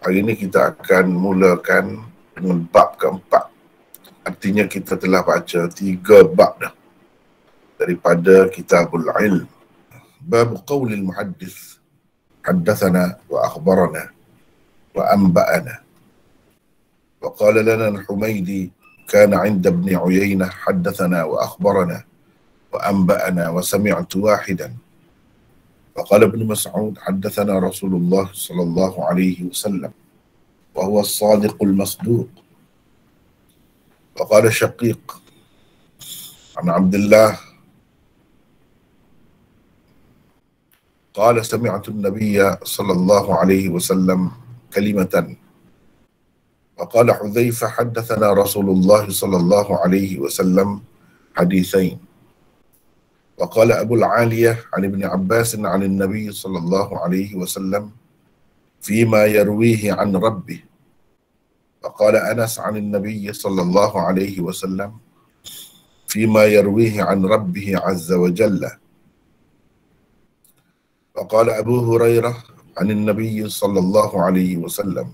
Hari ini kita akan mulakan dengan bab keempat. Artinya kita telah baca 3 bab dah daripada Kitabul Ilm. Bab qaulil muhaddis haddathana wa akhbarana wa anba'ana. Wa qala lana al-Humaydi kana 'inda Ibn Uyaynah haddathana wa akhbarana wa anba'ana wa sami'tu wahidan. وقال ابن مسعود حدثنا رسول الله صلى الله عليه وسلم وهو الصادق المصدوق. وقال شقيق عن عبد الله قال سمعت النبي صلى الله عليه وسلم كلمة. وقال حذيفة حدثنا رسول الله صلى الله عليه وسلم حديثين. وقال أبو العالية عن ابن عباس عن النبي صلى الله عليه وسلم فيما يرويه عن ربه. وقال أنس عن النبي صلى الله عليه وسلم فيما يرويه عن ربه عز وجل. وقال أبو هريرة عن النبي صلى الله عليه وسلم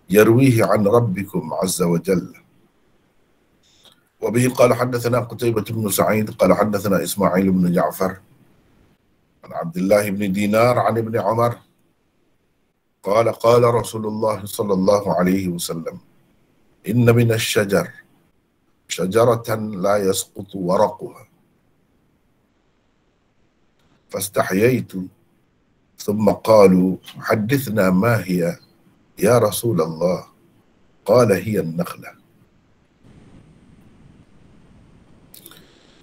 يرويه عن ربكم عز وجل. وبه قال حدثنا قتيبة بن سعيد قال حدثنا إسماعيل بن جعفر عن عبد الله بن دينار عن ابن عمر قال قال رسول الله صلى الله عليه وسلم إن من الشجر شجرة لا يسقط ورقها فاستحييت ثم قالوا حدثنا ما هي يا رسول الله قال هي النخلة.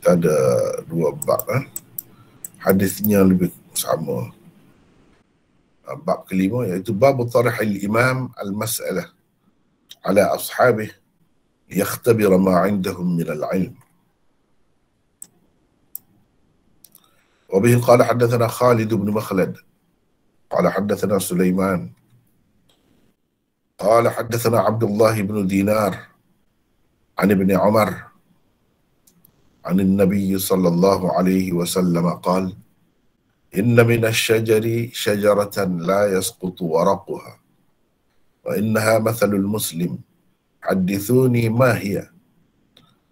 Ada 2 bab. Hadisnya lebih sama. Bab kelima iaitu bab tarhil imam al-mas'alah ala ashabih yakhtabir ma 'indahum min al-'ilm. Wa bihi qala hadatsana Khalid ibn Makhlad qala hadatsana Sulaiman qala hadatsana Abdullah ibn Dinar an ibn Umar عن النبي صلى الله عليه وسلم قال إن من الشجر شجرة لا يسقط ورقها وإنها مثل المسلم حدثوني ما هي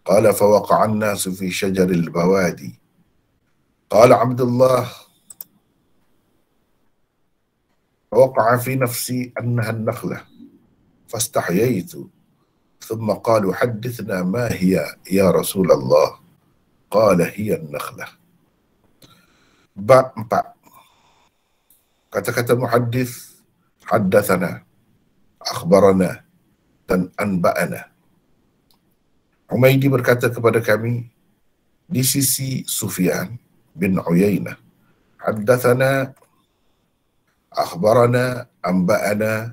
قال فوقع الناس في شجر البوادي قال عبد الله فوقع في نفسي أنها النخلة فاستحييت ثم قالوا حدثنا ما هي يا رسول الله قال هي النخلة. Bab 4. Kata-kata muhaddis haddathana, akhbarana dan anba'ana. Humaydi berkata kepada kami di sisi Sufyan bin Uyainah. Haddathana, akhbarana, anba'ana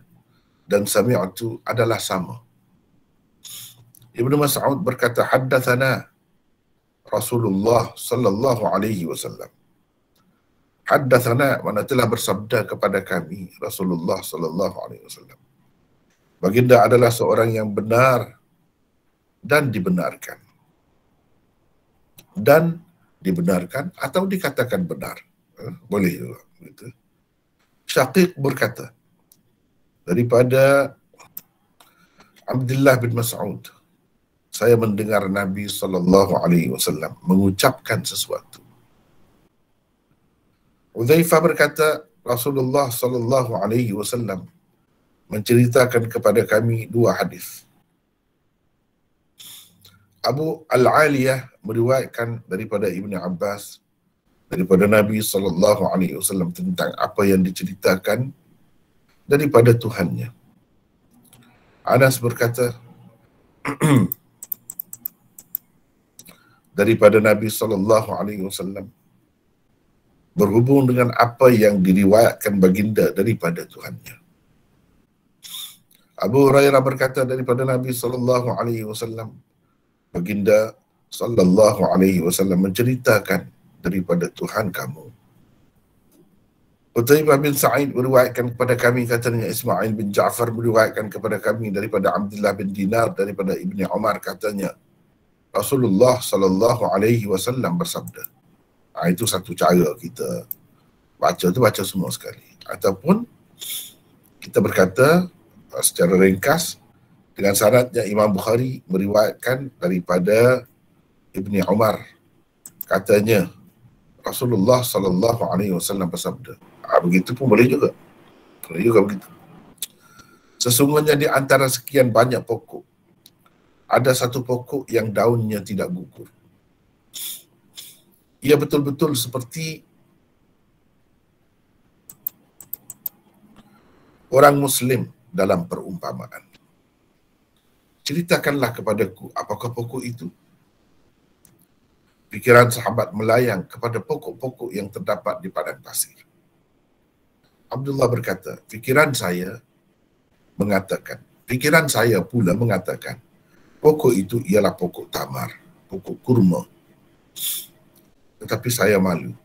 dan sami'tu adalah sama. Ibnu Mas'ud berkata haddathana Rasulullah sallallahu alaihi wasallam. Haddatsana mana telah bersabda kepada kami Rasulullah sallallahu alaihi wasallam. Baginda adalah seorang yang benar dan dibenarkan. Dan dibenarkan atau dikatakan benar. Boleh juga gitu. Syaqiq berkata daripada Abdullah bin Mas'ud, saya mendengar Nabi SAW mengucapkan sesuatu. Hudzaifah berkata, Rasulullah SAW menceritakan kepada kami 2 hadis. Abu Al-Aliyah meriwayatkan daripada Ibn Abbas daripada Nabi SAW tentang apa yang diceritakan daripada Tuhannya. Anas berkata daripada Nabi SAW berhubung dengan apa yang diriwayatkan baginda daripada Tuhannya. Abu Hurairah berkata daripada Nabi SAW, baginda SAW menceritakan daripada Tuhan kamu. Qutaibah bin Sa'id meriwayatkan kepada kami, katanya Ismail bin Ja'far meriwayatkan kepada kami daripada Abdullah bin Dinar daripada Ibni Umar, katanya Rasulullah SAW bersabda. Itu satu cara kita baca tu, baca semua sekali. Ataupun kita berkata secara ringkas dengan syaratnya Imam Bukhari meriwayatkan daripada Ibni Umar, katanya Rasulullah sallallahu alaihi wasallam bersabda. Begitu pun boleh juga. Boleh juga begitu. Sesungguhnya di antara sekian banyak pokok, ada satu pokok yang daunnya tidak gugur. Ia betul-betul seperti orang Muslim dalam perumpamaan. Ceritakanlah kepadaku apakah pokok itu. Pikiran sahabat melayang kepada pokok-pokok yang terdapat di padang pasir. Abdullah berkata, pikiran saya pula mengatakan, pokok itu ialah pokok tamar, pokok kurma. Tetapi saya malu.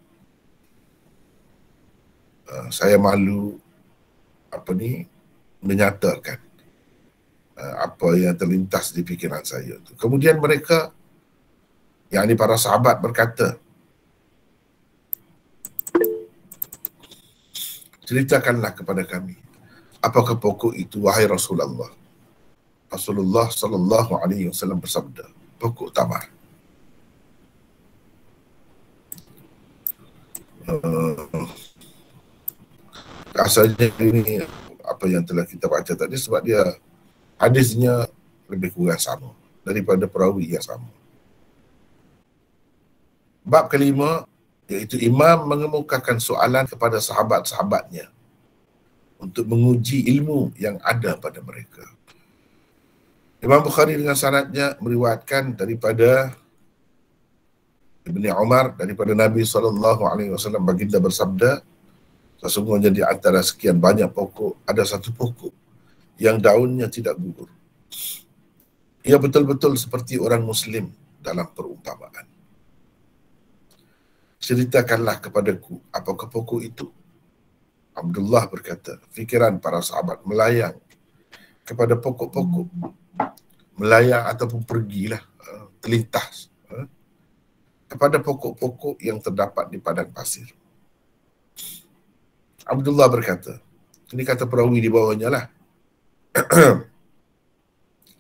Menyatakan apa yang terlintas di pikiran saya itu. Kemudian mereka, yakni para sahabat, berkata, ceritakanlah kepada kami apakah pokok itu, wahai Rasulullah. Rasulullah sallallahu alaihi wasallam bersabda, pokok tamar. Asalnya ini apa yang telah kita baca tadi sebab dia hadisnya lebih kurang sama daripada perawi yang sama. Bab kelima, iaitu imam mengemukakan soalan kepada sahabat-sahabatnya untuk menguji ilmu yang ada pada mereka. Imam Bukhari dengan sanadnya meriwayatkan daripada Ibni Umar, daripada Nabi SAW baginda bersabda, sesungguhnya di antara sekian banyak pokok, ada satu pokok yang daunnya tidak gugur. Ia betul-betul seperti orang Muslim dalam perumpamaan. Ceritakanlah kepadaku apakah pokok itu. Abdullah berkata, fikiran para sahabat melayang kepada pokok-pokok. Melayang ataupun pergilah, terlintas kepada pokok-pokok yang terdapat di padang pasir. Abdullah berkata, ini kata perawi di bawahnya lah.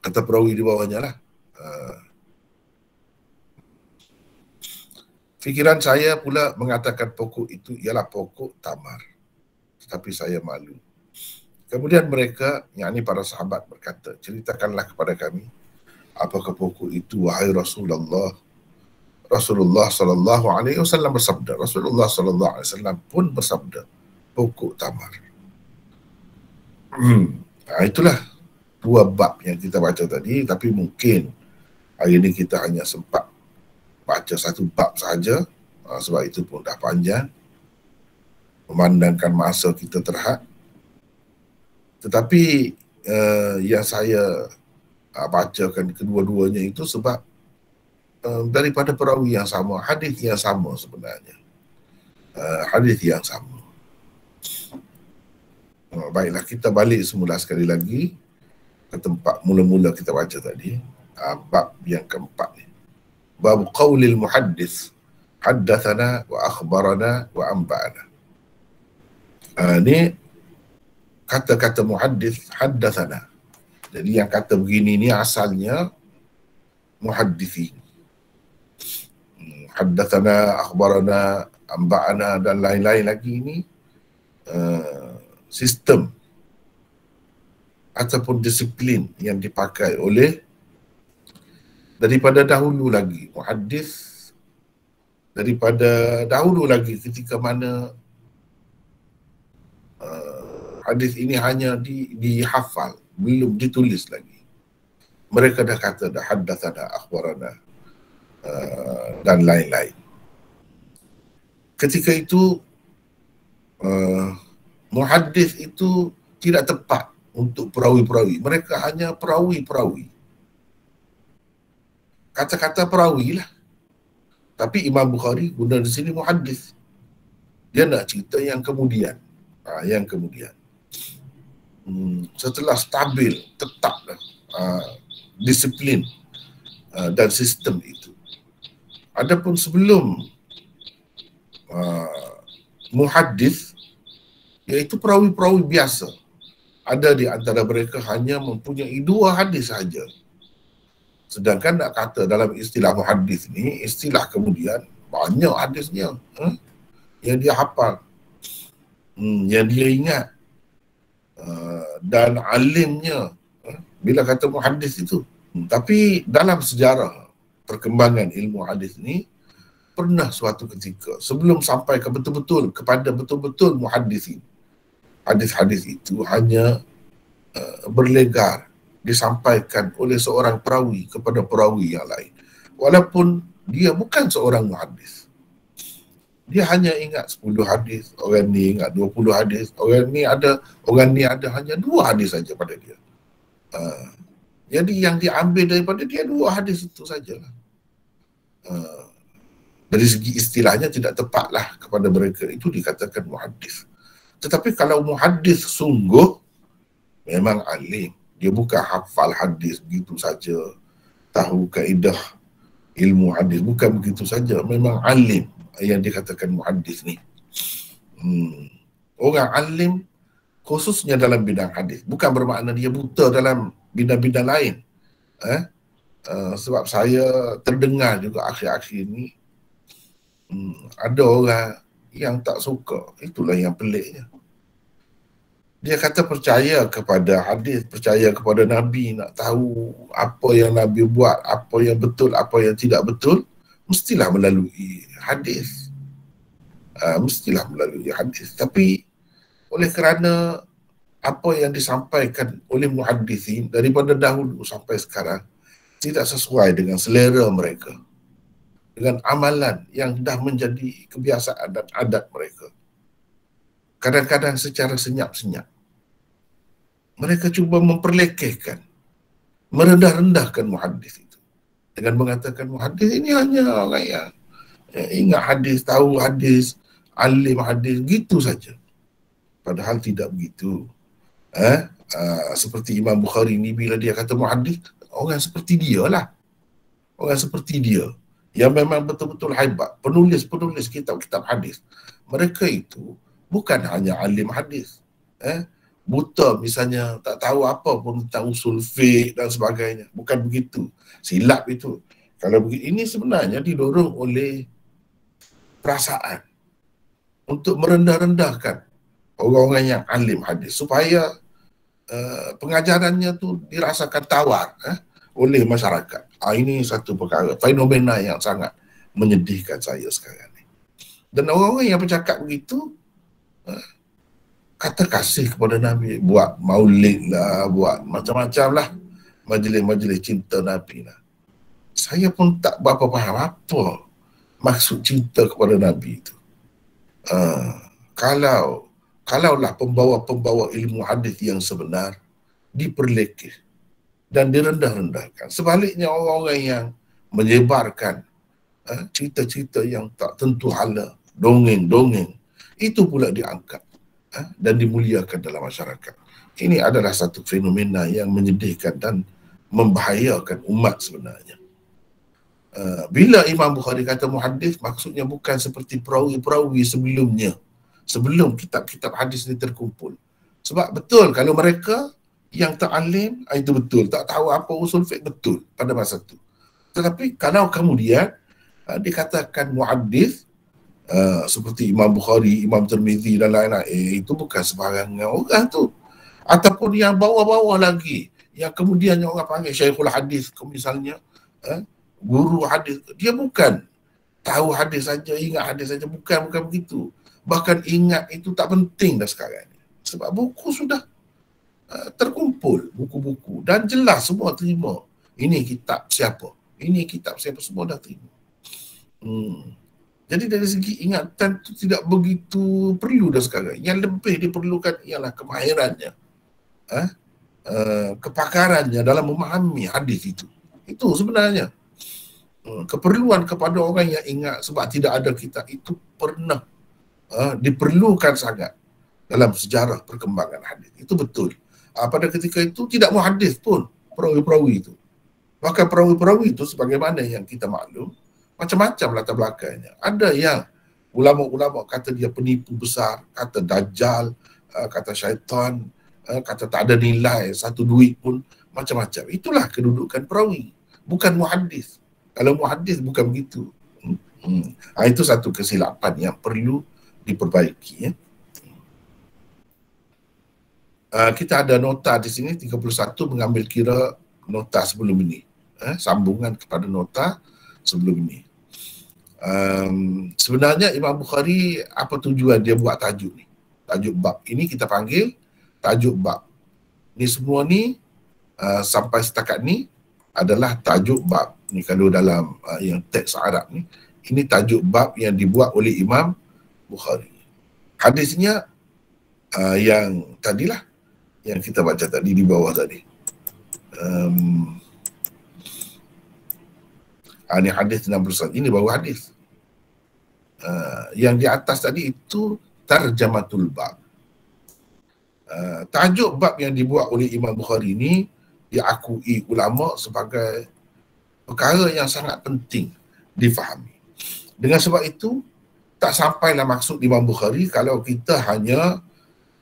Kata perawi di bawahnya lah. Fikiran saya pula mengatakan pokok itu ialah pokok tamar. Tetapi saya malu. Kemudian mereka, yakni para sahabat, berkata, ceritakanlah kepada kami apakah pokok itu, wahai Rasulullah. Rasulullah sallallahu alaihi wasallam bersabda. Rasulullah sallallahu alaihi wasallam pun bersabda, pokok tamar. Itulah dua bab yang kita baca tadi, tapi mungkin hari ini kita hanya sempat baca satu bab saja, sebab itu pun dah panjang, memandangkan masa kita terhad. Tetapi yang saya bacakan kedua-duanya itu sebab daripada perawi yang sama, hadis yang sama sebenarnya. Hadis yang sama. Baiklah, kita balik semula sekali lagi ke tempat mula-mula kita baca tadi, bab yang keempat ni. Bab qaulil muhaddis, haddathana wa akhbarana wa anba'ana. Ni kata-kata muhaddis, haddathana. Jadi yang kata begini ni asalnya muhaddithin. Haddathana, akhbarana, anba'ana dan lain-lain lagi ini sistem ataupun disiplin yang dipakai oleh daripada dahulu lagi. Muhaddis daripada dahulu lagi, ketika mana hadis ini hanya dihafal, belum ditulis lagi. Mereka dah kata dah haddatsana, akhbarana dan lain-lain. Ketika itu muhaddis itu tidak tepat untuk perawi-perawi. Mereka hanya perawi-perawi. Kata-kata perawi lah. Tapi Imam Bukhari guna di sini muhaddis. Dia nak cerita yang kemudian. Yang kemudian. Setelah stabil, tetap disiplin dan sistem itu. Adapun sebelum muhaddis, iaitu perawi-perawi biasa. ada di antara mereka hanya mempunyai 2 hadis sahaja. Sedangkan nak kata dalam istilah muhaddis ni, istilah kemudian banyak hadisnya yang dia hafal, yang dia ingat, dan alimnya bila kata muhaddis itu. Tapi dalam sejarah perkembangan ilmu hadis ni, pernah suatu ketika sebelum sampai ke betul-betul kepada betul-betul muhaddisin, hadis-hadis itu hanya berlegar disampaikan oleh seorang perawi kepada perawi yang lain, walaupun dia bukan seorang muhaddis. Dia hanya ingat 10 hadis, orang ni ingat 20 hadis, orang ni ada hanya 2 hadis saja pada dia. Jadi yang diambil daripada dia 2 hadis itu sajalah. Dari segi istilahnya tidak tepatlah kepada mereka itu dikatakan muhaddis. Tetapi kalau muhaddis sungguh, memang alim. Dia bukan hafal hadis begitu saja, tahu kaedah ilmu hadis, bukan begitu saja. Memang alim yang dikatakan muhaddis ni. Orang alim khususnya dalam bidang hadis, bukan bermakna dia buta dalam bidang-bidang lain. Sebab saya terdengar juga akhir-akhir ni ada orang yang tak suka. Itulah yang peliknya. Dia kata percaya kepada hadis, percaya kepada Nabi, nak tahu apa yang Nabi buat, apa yang betul, apa yang tidak betul, mestilah melalui hadis. Mestilah melalui hadis. Tapi oleh kerana apa yang disampaikan oleh muhaddisin daripada dahulu sampai sekarang tidak sesuai dengan selera mereka, dengan amalan yang dah menjadi kebiasaan dan adat mereka, kadang-kadang secara senyap-senyap mereka cuba memperlekehkan, merendah-rendahkan muhaddis itu dengan mengatakan muhaddis ini hanya orang yang ingat hadis, tahu hadis, alim hadis, gitu saja. Padahal tidak begitu. Seperti Imam Bukhari ni, bila dia kata muhaddis, orang seperti dia lah. Orang seperti dia yang memang betul-betul hebat, penulis-penulis kitab-kitab hadis. Mereka itu bukan hanya alim hadis, buta misalnya, tak tahu apa pun tentang usul fiqh dan sebagainya. Bukan begitu. Silap itu. Kalau begitu, ini sebenarnya didorong oleh perasaan untuk merendah-rendahkan orang-orang yang alim hadis supaya pengajarannya tu dirasakan tawar oleh masyarakat. Ini satu perkara, fenomena yang sangat menyedihkan saya sekarang ni. Dan orang-orang yang bercakap begitu, kata kasih kepada Nabi, buat maulid lah, buat macam-macam lah, majlis-majlis cinta Nabi lah. Saya pun tak berapa faham apa maksud cinta kepada Nabi itu. Kalaulah pembawa-pembawa ilmu hadis yang sebenar diperlekeh dan direndah-rendahkan, sebaliknya orang-orang yang menyebarkan cerita-cerita yang tak tentu hala, dongeng-dongeng, itu pula diangkat dan dimuliakan dalam masyarakat. Ini adalah satu fenomena yang menyedihkan dan membahayakan umat sebenarnya. Bila Imam Bukhari kata muhaddis, maksudnya bukan seperti perawi-perawi sebelumnya, sebelum kitab-kitab hadis ini terkumpul. Sebab betul kalau mereka yang tak alim, itu betul, tak tahu apa usul fiqh, betul pada masa itu. Tetapi kalau kemudian dikatakan muhaddis, seperti Imam Bukhari, Imam Tirmizi dan lain-lain, itu bukan sembarangan orang tu. Ataupun yang bawah-bawah lagi, yang kemudian orang panggil Syekhul Hadis misalnya, guru hadis, dia bukan tahu hadis saja, ingat hadis saja, bukan begitu. Bahkan ingat itu tak penting dah sekarang ni. Sebab buku sudah terkumpul, buku-buku, dan jelas semua terima. Ini kitab siapa, ini kitab siapa, semua dah terima. Jadi dari segi ingatan itu tidak begitu perlu dah sekarang. Yang lebih diperlukan ialah kemahirannya, kepakarannya dalam memahami hadis itu. Itu sebenarnya keperluan kepada orang yang ingat, sebab tidak ada kitab itu pernah diperlukan sangat dalam sejarah perkembangan hadis. Itu betul. Pada ketika itu tidak muhaddis pun perawi-perawi itu. Bahkan perawi-perawi itu sebagaimana yang kita maklum, macam-macam latar belakangnya. Ada yang ulama-ulama kata dia penipu besar, kata dajjal, kata syaitan, kata tak ada nilai, satu duit pun, macam-macam. Itulah kedudukan perawi, bukan muhaddis. Kalau muhaddis bukan begitu. Itu satu kesilapan yang perlu diperbaiki, ya. Kita ada nota di sini 31 mengambil kira nota sebelum ini, sambungan kepada nota sebelum ini. Sebenarnya Imam Bukhari apa tujuan dia buat tajuk ni? Tajuk bab ini kita panggil tajuk bab. Ni semua ni sampai setakat ni adalah tajuk bab. Ni kalau dalam yang teks Arab ni, ini tajuk bab yang dibuat oleh Imam Bukhari. Hadisnya yang tadilah, yang kita baca tadi di bawah tadi. Ini hadis 61. Ini baru hadis. Yang di atas tadi itu tarjamatul bab. Tajuk bab yang dibuat oleh Imam Bukhari ini diakui ulama sebagai perkara yang sangat penting difahami. Dengan sebab itu, tak sampailah maksud Imam Bukhari kalau kita hanya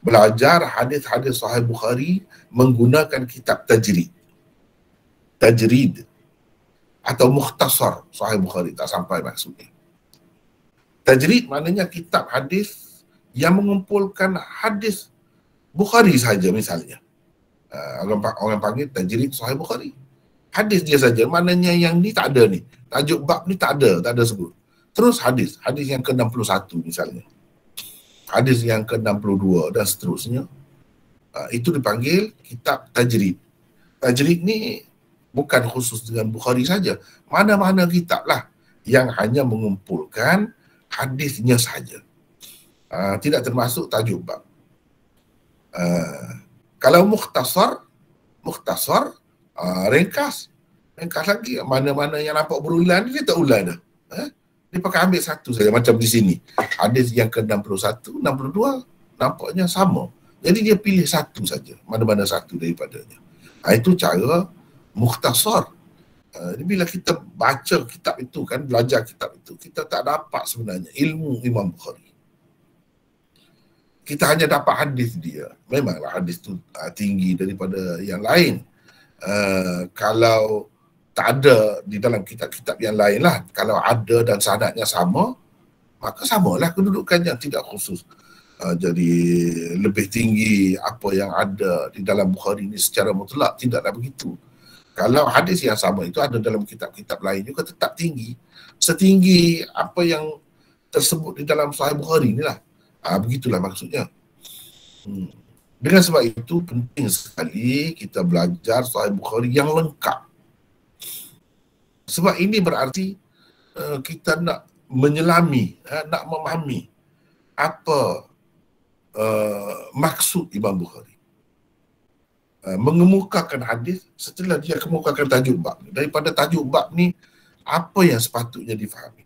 belajar hadis-hadis Sahih Bukhari menggunakan kitab tajrid atau mukhtasar Sahih Bukhari. Tak sampai maksudnya. Tajrid maknanya kitab hadis yang mengumpulkan hadis Bukhari saja misalnya. Orang panggil tajrid Sahih Bukhari. Hadis dia saja, maknanya yang ni tak ada ni. Tajuk bab ni tak ada sebut. Terus hadis yang ke-61 misalnya. Hadis yang ke-62 dan seterusnya. Itu dipanggil kitab tajrid. Tajrid ni bukan khusus dengan Bukhari saja. Mana-mana kitab lah yang hanya mengumpulkan hadisnya saja. Tidak termasuk tajuk bab. Kalau mukhtasar, ringkas lagi. Mana-mana yang nampak berulang ni, dia tak ulang dah. Dia pakai ambil satu saja, macam di sini. Hadis yang ke-61, 62, nampaknya sama. Jadi dia pilih satu saja, mana-mana satu daripadanya. Itu cara mukhtasar. Bila kita baca kitab itu kan, belajar kitab itu, kita tak dapat sebenarnya ilmu Imam Bukhari. Kita hanya dapat hadis dia. Memanglah hadis itu tinggi daripada yang lain. Kalau tak ada di dalam kitab-kitab yang lain lah. Kalau ada dan sanadnya sama, maka samalah kedudukannya, tidak khusus. Jadi lebih tinggi apa yang ada di dalam Bukhari ini secara mutlak, tidaklah begitu. Kalau hadis yang sama itu ada dalam kitab-kitab lain juga tetap tinggi. Setinggi apa yang tersebut di dalam Sahih Bukhari inilah. Begitulah maksudnya. Dengan sebab itu penting sekali kita belajar Sahih Bukhari yang lengkap. Sebab ini berarti kita nak menyelami, nak memahami apa maksud Imam Bukhari. Mengemukakan hadis setelah dia kemukakan tajuk bab. Daripada tajuk bab ni, apa yang sepatutnya difahami.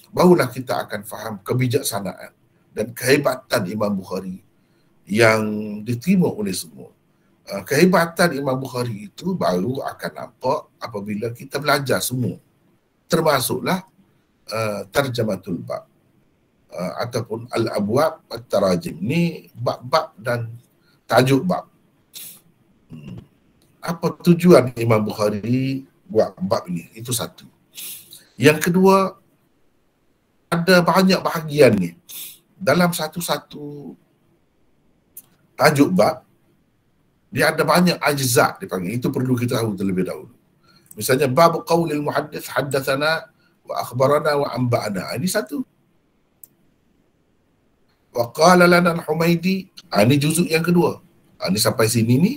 Barulah kita akan faham kebijaksanaan dan kehebatan Imam Bukhari yang diterima oleh semua. Kehebatan Imam Bukhari itu baru akan nampak apabila kita belajar semua. Termasuklah tarjamatul bab ataupun al-abwab at-tarajim. Ni bab-bab dan tajuk bab. Apa tujuan Imam Bukhari buat bab ini? Itu satu. Yang kedua, ada banyak bahagian ni. Dalam satu-satu tajuk bab, dia ada banyak ajza dipanggil. Itu perlu kita tahu terlebih dahulu. Misalnya bab qaulil muhaddits haddatsana wa akhbarana wa anba'ana. Ini satu. Wa qala lana al-Humaidi. Ini juzuk yang kedua. Ini sampai sini ni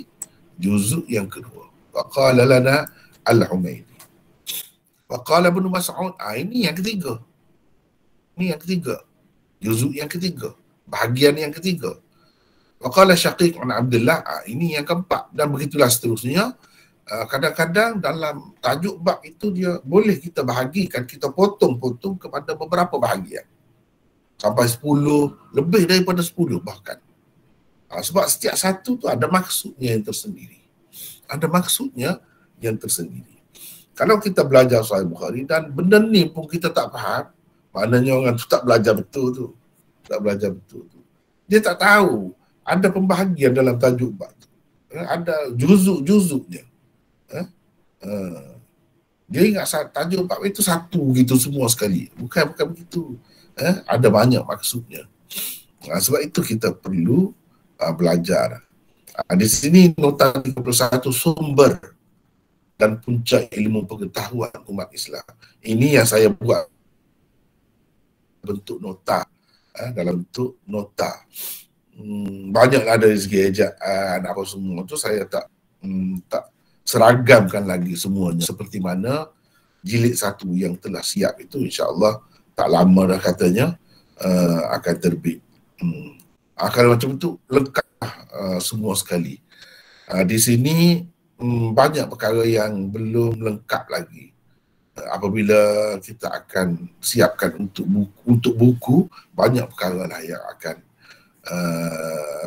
juzuk yang kedua. Wa qala lana al-Humaidi. Wa qala Ibnu Mas'ud. Ini yang ketiga. Ini yang ketiga. Juzuk yang ketiga. Bahagian yang ketiga. Waqala Syaqiq an Abdullah, ini yang keempat, dan begitulah seterusnya. Kadang-kadang dalam tajuk bab itu dia boleh kita bahagikan, kita potong-potong kepada beberapa bahagian. Sampai 10, lebih daripada 10 bahkan. Sebab setiap satu tu ada maksudnya yang tersendiri. Ada maksudnya yang tersendiri. Kalau kita belajar Sahih Bukhari dan benda ni pun kita tak faham, maknanya orang tu tak belajar betul tu. Tak belajar betul tu. Dia tak tahu ada pembahagian dalam tajuk bab tu. Ada juzuk-juzuknya. Dia ingat tajuk bab itu satu gitu semua sekali. Bukan begitu. Ada banyak maksudnya. Sebab itu kita perlu belajar. Di sini nota 31, sumber dan puncak ilmu pengetahuan umat Islam. Ini yang saya buat bentuk nota, dalam bentuk nota. Banyaklah dari segi ejaan apa semua tu saya tak seragamkan lagi semuanya. Seperti mana jilid 1 yang telah siap itu, insya-Allah tak lama dah katanya akan terbit. Kalau macam tu lengkap semua sekali. Di sini banyak perkara yang belum lengkap lagi. Apabila kita akan siapkan untuk buku, banyak perkara lah yang akan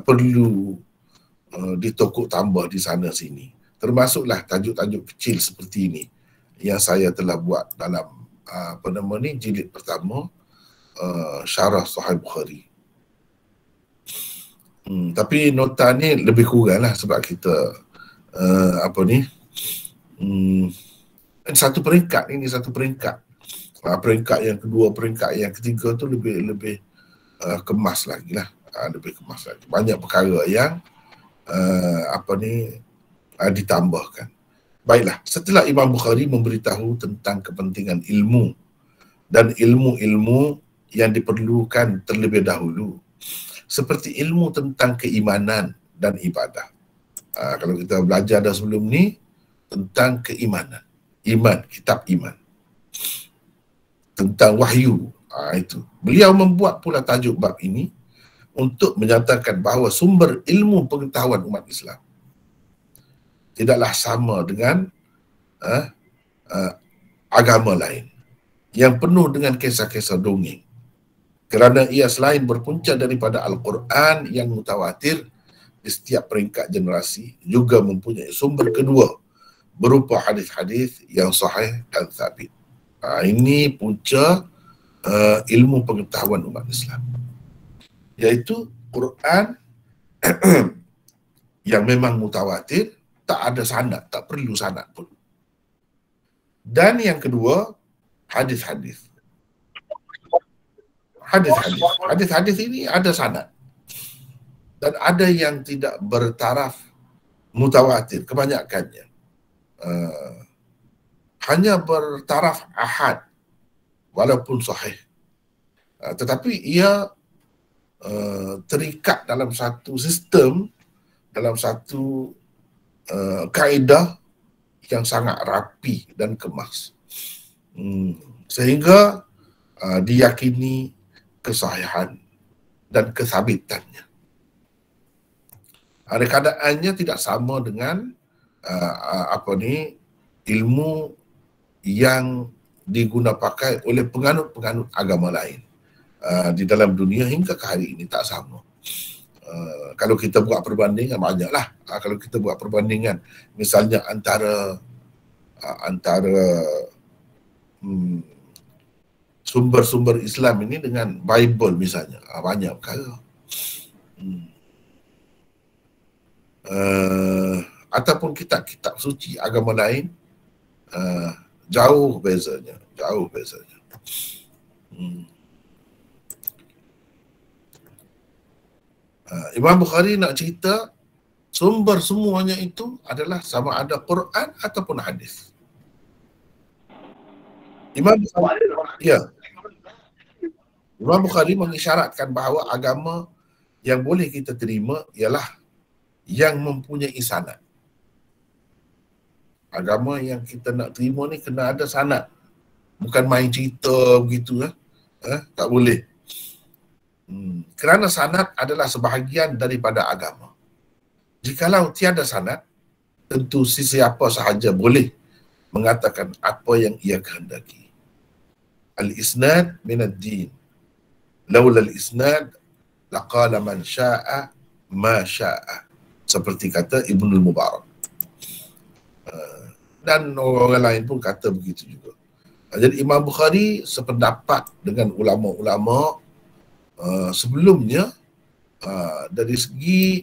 perlu ditokok tambah di sana sini. Termasuklah tajuk-tajuk kecil seperti ini yang saya telah buat dalam jilid pertama, syarah Sahih Bukhari. Tapi nota ni lebih kurang lah sebab kita satu peringkat, ini satu peringkat. Peringkat yang kedua, peringkat yang ketiga tu lebih kemas lagi lah. Lebih kemas lagi. Banyak perkara yang ditambahkan. Baiklah, setelah Imam Bukhari memberitahu tentang kepentingan ilmu dan ilmu-ilmu yang diperlukan terlebih dahulu, seperti ilmu tentang keimanan dan ibadah. Kalau kita belajar dah sebelum ni tentang keimanan, iman, kitab iman, tentang wahyu, itu. Beliau membuat pula tajuk bab ini untuk menyatakan bahawa sumber ilmu pengetahuan umat Islam tidaklah sama dengan agama lain yang penuh dengan kisah-kisah dongeng, kerana ia selain berpunca daripada Al-Quran yang mutawatir di setiap peringkat generasi, juga mempunyai sumber kedua berupa hadis-hadis yang sahih dan sabit. Ini punca ilmu pengetahuan umat Islam, iaitu Quran yang memang mutawatir, tak ada sanad, tak perlu sanad pun. Dan yang kedua, hadis-hadis. Hadis-hadis ini ada sanad dan ada yang tidak bertaraf mutawatir, kebanyakannya hanya bertaraf ahad walaupun sahih, tetapi ia terikat dalam satu sistem, dalam satu kaedah yang sangat rapi dan kemas, sehingga diyakini kesahihan dan kesabitannya. Keadaannya tidak sama dengan ilmu yang digunakan pakai oleh penganut-penganut agama lain di dalam dunia hingga ke hari ini, tak sama. Kalau kita buat perbandingan, banyaklah. Kalau kita buat perbandingan, misalnya antara sumber-sumber Islam ini dengan Bible misalnya, banyak perkara. Ataupun kitab-kitab suci agama lain, jauh bezanya. Imam Bukhari nak cerita sumber semuanya itu adalah sama ada Quran ataupun hadis. Imam Bukhari mengisyaratkan bahawa agama yang boleh kita terima ialah yang mempunyai sanad. Agama yang kita nak terima ni kena ada sanad. Bukan main cerita begitu tak boleh. Kerana sanad adalah sebahagian daripada agama. Jikalau tiada sanad, tentu sesiapa sahaja boleh mengatakan apa yang ia kehendaki. Al-isnad minad din. Laula al-isnad laqala man syaa ma syaa. Seperti kata Ibnul Mubarak. Dan orang lain pun kata begitu juga. Jadi Imam Bukhari sependapat dengan ulama-ulama sebelumnya dari segi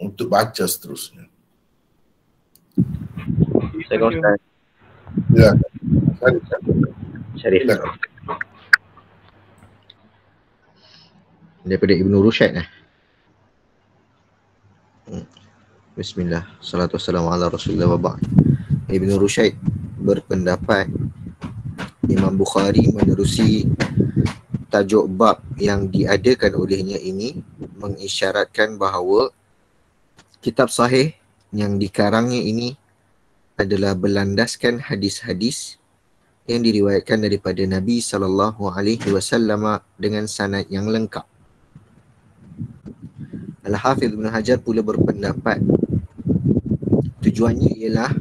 untuk baca seterusnya. Saya Ustaz. Ya. Syarif. Daripada Ibnu Rushad Bismillah. Salatu wassalamu ala Rasulillah wa ba'd. Ibnu Rushad berpendapat Imam Bukhari menerusi tajuk bab yang diadakan olehnya ini mengisyaratkan bahawa kitab sahih yang dikarangnya ini adalah berlandaskan hadis-hadis yang diriwayatkan daripada Nabi SAW dengan sanad yang lengkap. Al-Hafidh Ibn Hajar pula berpendapat tujuannya ialah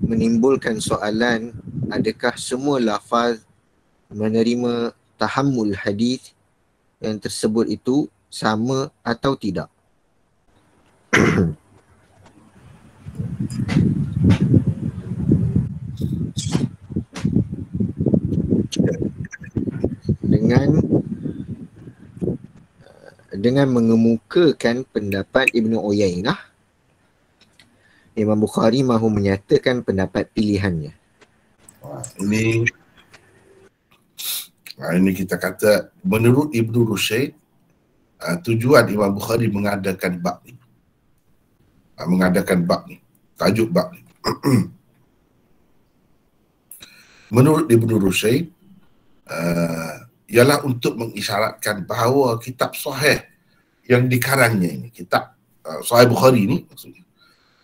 menimbulkan soalan, adakah semua lafaz menerima tahammul hadis yang tersebut itu sama atau tidak. Dengan mengemukakan pendapat Ibnu Uyainah, Imam Bukhari mahu menyatakan pendapat pilihannya. Ini kita kata menurut Ibnu Rushad, tujuan Imam Bukhari mengadakan bab ni, tajuk bab ni. Menurut Ibnu Rushad, ialah untuk mengisyaratkan bahawa kitab sahih yang dikarangnya ini, kitab Sahih Bukhari ini maksudnya,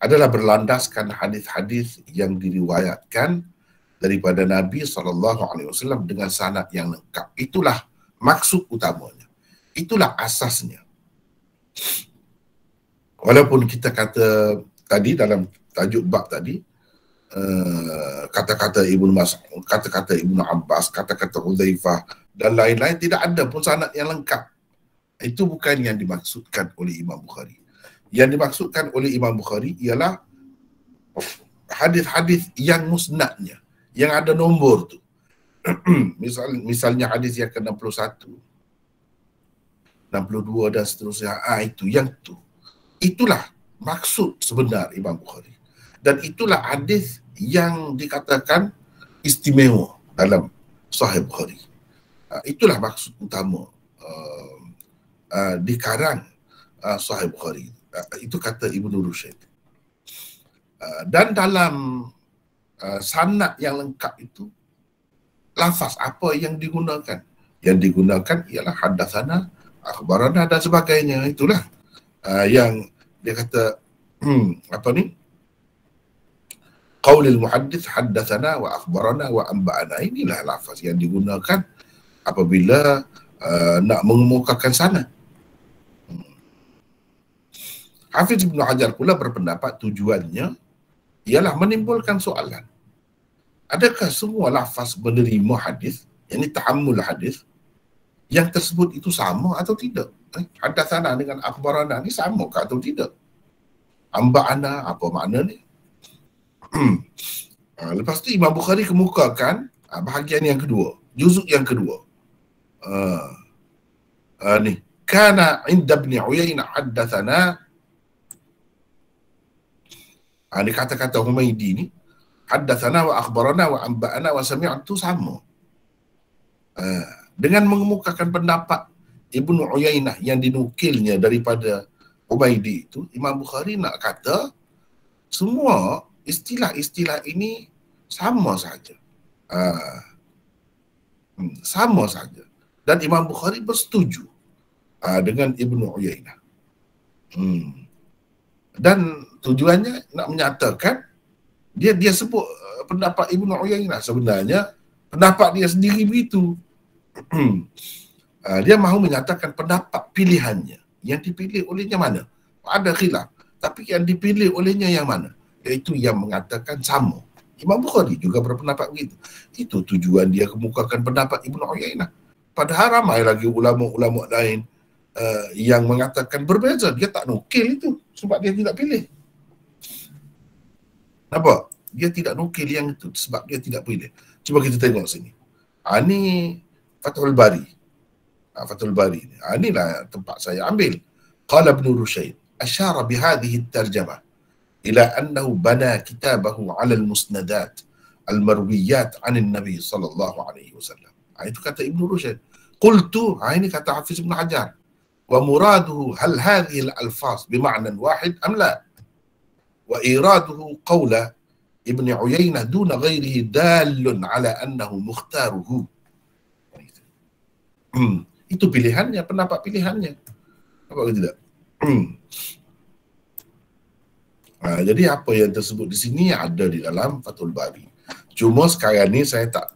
adalah berlandaskan hadis-hadis yang diriwayatkan daripada Nabi SAW dengan sanad yang lengkap. Itulah maksud utamanya. Itulah asasnya. Walaupun kita kata tadi dalam tajuk bab tadi, kata-kata Ibnu Mas'ud, kata-kata Ibnu Abbas, kata-kata Hudzaifah dan lain-lain, tidak ada pun sanad yang lengkap. Itu bukan yang dimaksudkan oleh Imam Bukhari. Yang dimaksudkan oleh Imam Bukhari ialah hadis-hadis yang musnadnya, yang ada nombor tu. Misalnya hadis yang ke-61, 62 dan seterusnya. Itu yang tu. Itulah maksud sebenar Imam Bukhari. Dan itulah hadis yang dikatakan istimewa dalam Sahih Bukhari. Itulah maksud utama dikarang Sahih Bukhari. Itu kata Ibnu Rushad. Dan dalam sanad yang lengkap itu, lafaz apa yang digunakan? Yang digunakan ialah haddatsana, akhbarana dan sebagainya. Itulah yang dia kata qaulil muhaddits haddatsana wa akhbarana wa anba'ana. Inilah lafaz yang digunakan apabila nak mengemukakan sanad. Hafiz Ibn Hajar pula berpendapat tujuannya ialah menimbulkan soalan. Adakah semua lafaz menerima hadis, yang ini tahammul hadis, yang tersebut itu sama atau tidak? Haddatsana dengan akhbarana ni sama ke atau tidak? Amba'ana, apa makna ni? Lepas tu Imam Bukhari kemukakan bahagian yang kedua, juzuk yang kedua. Ni, kana inda Ibn Uyainah haddatsana. Ini kata-kata Humaydi ni, haddatsana wa akhbarana wa anba'ana wa sami'tu sama. Dengan mengemukakan pendapat Ibnu Uyainah yang dinukilnya daripada Humaydi itu, Imam Bukhari nak kata semua istilah-istilah ini sama saja. Sama saja. Dan Imam Bukhari bersetuju dengan Ibnu Uyainah. Dan tujuannya nak menyatakan dia sebut pendapat Ibnu Uyainah, sebenarnya pendapat dia sendiri begitu. Dia mahu menyatakan pendapat pilihannya, yang dipilih olehnya mana? Ada khilaf, tapi yang dipilih olehnya yang mana? Iaitu yang mengatakan sama. Imam Bukhari juga berpendapat begitu. Itu tujuan dia kemukakan pendapat Ibnu Uyainah. Padahal ramai lagi ulama-ulama lain yang mengatakan berbeza. Dia tak nukil itu sebab dia tidak pilih. Nampak? Dia tidak nukil yang itu sebab dia tidak pilih. Cuba kita tengok sini. Ini Fathul Bari. Fathul Bari ni. Inilah tempat saya ambil. Qala Ibnu Rushad. أشار بهذه الترجمة إلى أنه بنى كتابه على المسندات المرويات عن النبي صلى الله عليه وسلم. Itu kata Ibn Rushd. Qultu, ini kata Hafiz Ibn Hajar. ومراده هل هذه الألفاظ بمعنى واحد أم لا؟ وإيراده قول ابن عيينة دون غيره دال على أنه مختاره. Itu pilihannya, pendapat pilihannya. Apa tidak? Jadi apa yang tersebut di sini ada di dalam Fathul Bari. Cuma sekarang ni saya tak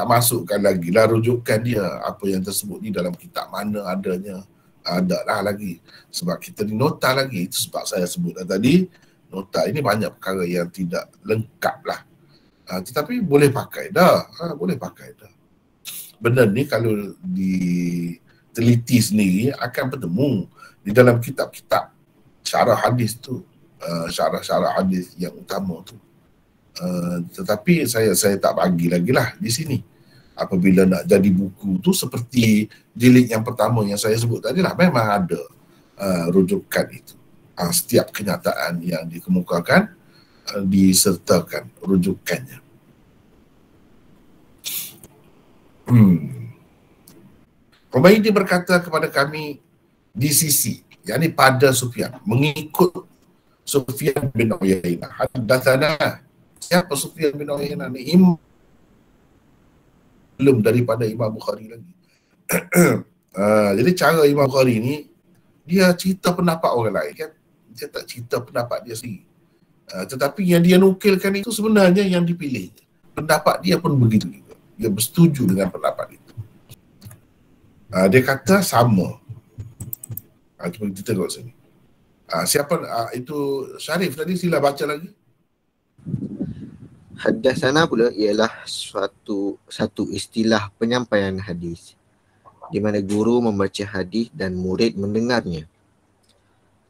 masukkan lagi lah rujukan dia, apa yang tersebut ni dalam kitab mana adanya. Ada lah lagi. Sebab kita ni nota lagi. Itu sebab saya sebut tadi, nota ini banyak perkara yang tidak lengkap lah. Tetapi boleh pakai dah. Boleh pakai dah. Benda ni kalau diteliti sendiri akan bertemu di dalam kitab-kitab syarah hadis tu. Syarah-syarah hadis yang utama tu. Tetapi saya tak bagi lagi lah di sini. Apabila nak jadi buku tu seperti jilid yang pertama yang saya sebut tadi lah, memang ada rujukan itu. Setiap kenyataan yang dikemukakan disertakan rujukannya. Humaydi berkata kepada kami di sisi, yakni pada Sufyan, mengikut Sufyan bin Uyainah. Haddatsana, siapa Sufyan bin Uyainah ni? Belum daripada Imam Bukhari lagi. Jadi cara Imam Bukhari ni, dia cerita pendapat orang lain kan. Dia tak cerita pendapat dia sendiri. Tetapi yang dia nukilkan itu sebenarnya yang dipilih. Pendapat dia pun begitu juga. Dia bersetuju dengan pendapat itu. Dia kata sama. Cuba kita tengok sini. Siapa itu Syarif tadi, sila baca lagi. Haddatsana pula ialah satu istilah penyampaian hadis di mana guru membaca hadis dan murid mendengarnya.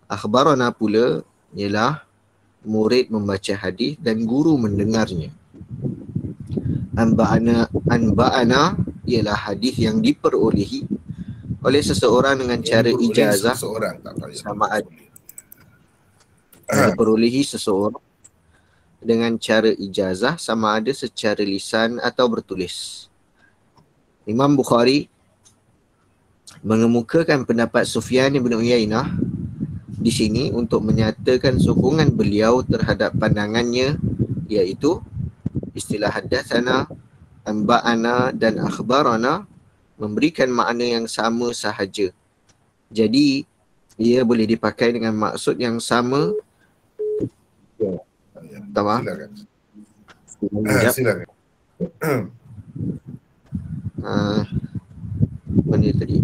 Akhbarana pula ialah murid membaca hadis dan guru mendengarnya. Anba'ana ialah hadis yang diperolehi oleh seseorang dengan cara ijazah, sama ada diperolehi seseorang dengan cara ijazah, sama ada secara lisan atau bertulis. Imam Bukhari mengemukakan pendapat Sufyan bin Uyainah di sini untuk menyatakan sokongan beliau terhadap pandangannya, iaitu istilah haddatsana, anba'ana dan akhbarana memberikan makna yang sama sahaja. Jadi ia boleh dipakai dengan maksud yang sama. Silakan. Silakan. Mana tadi?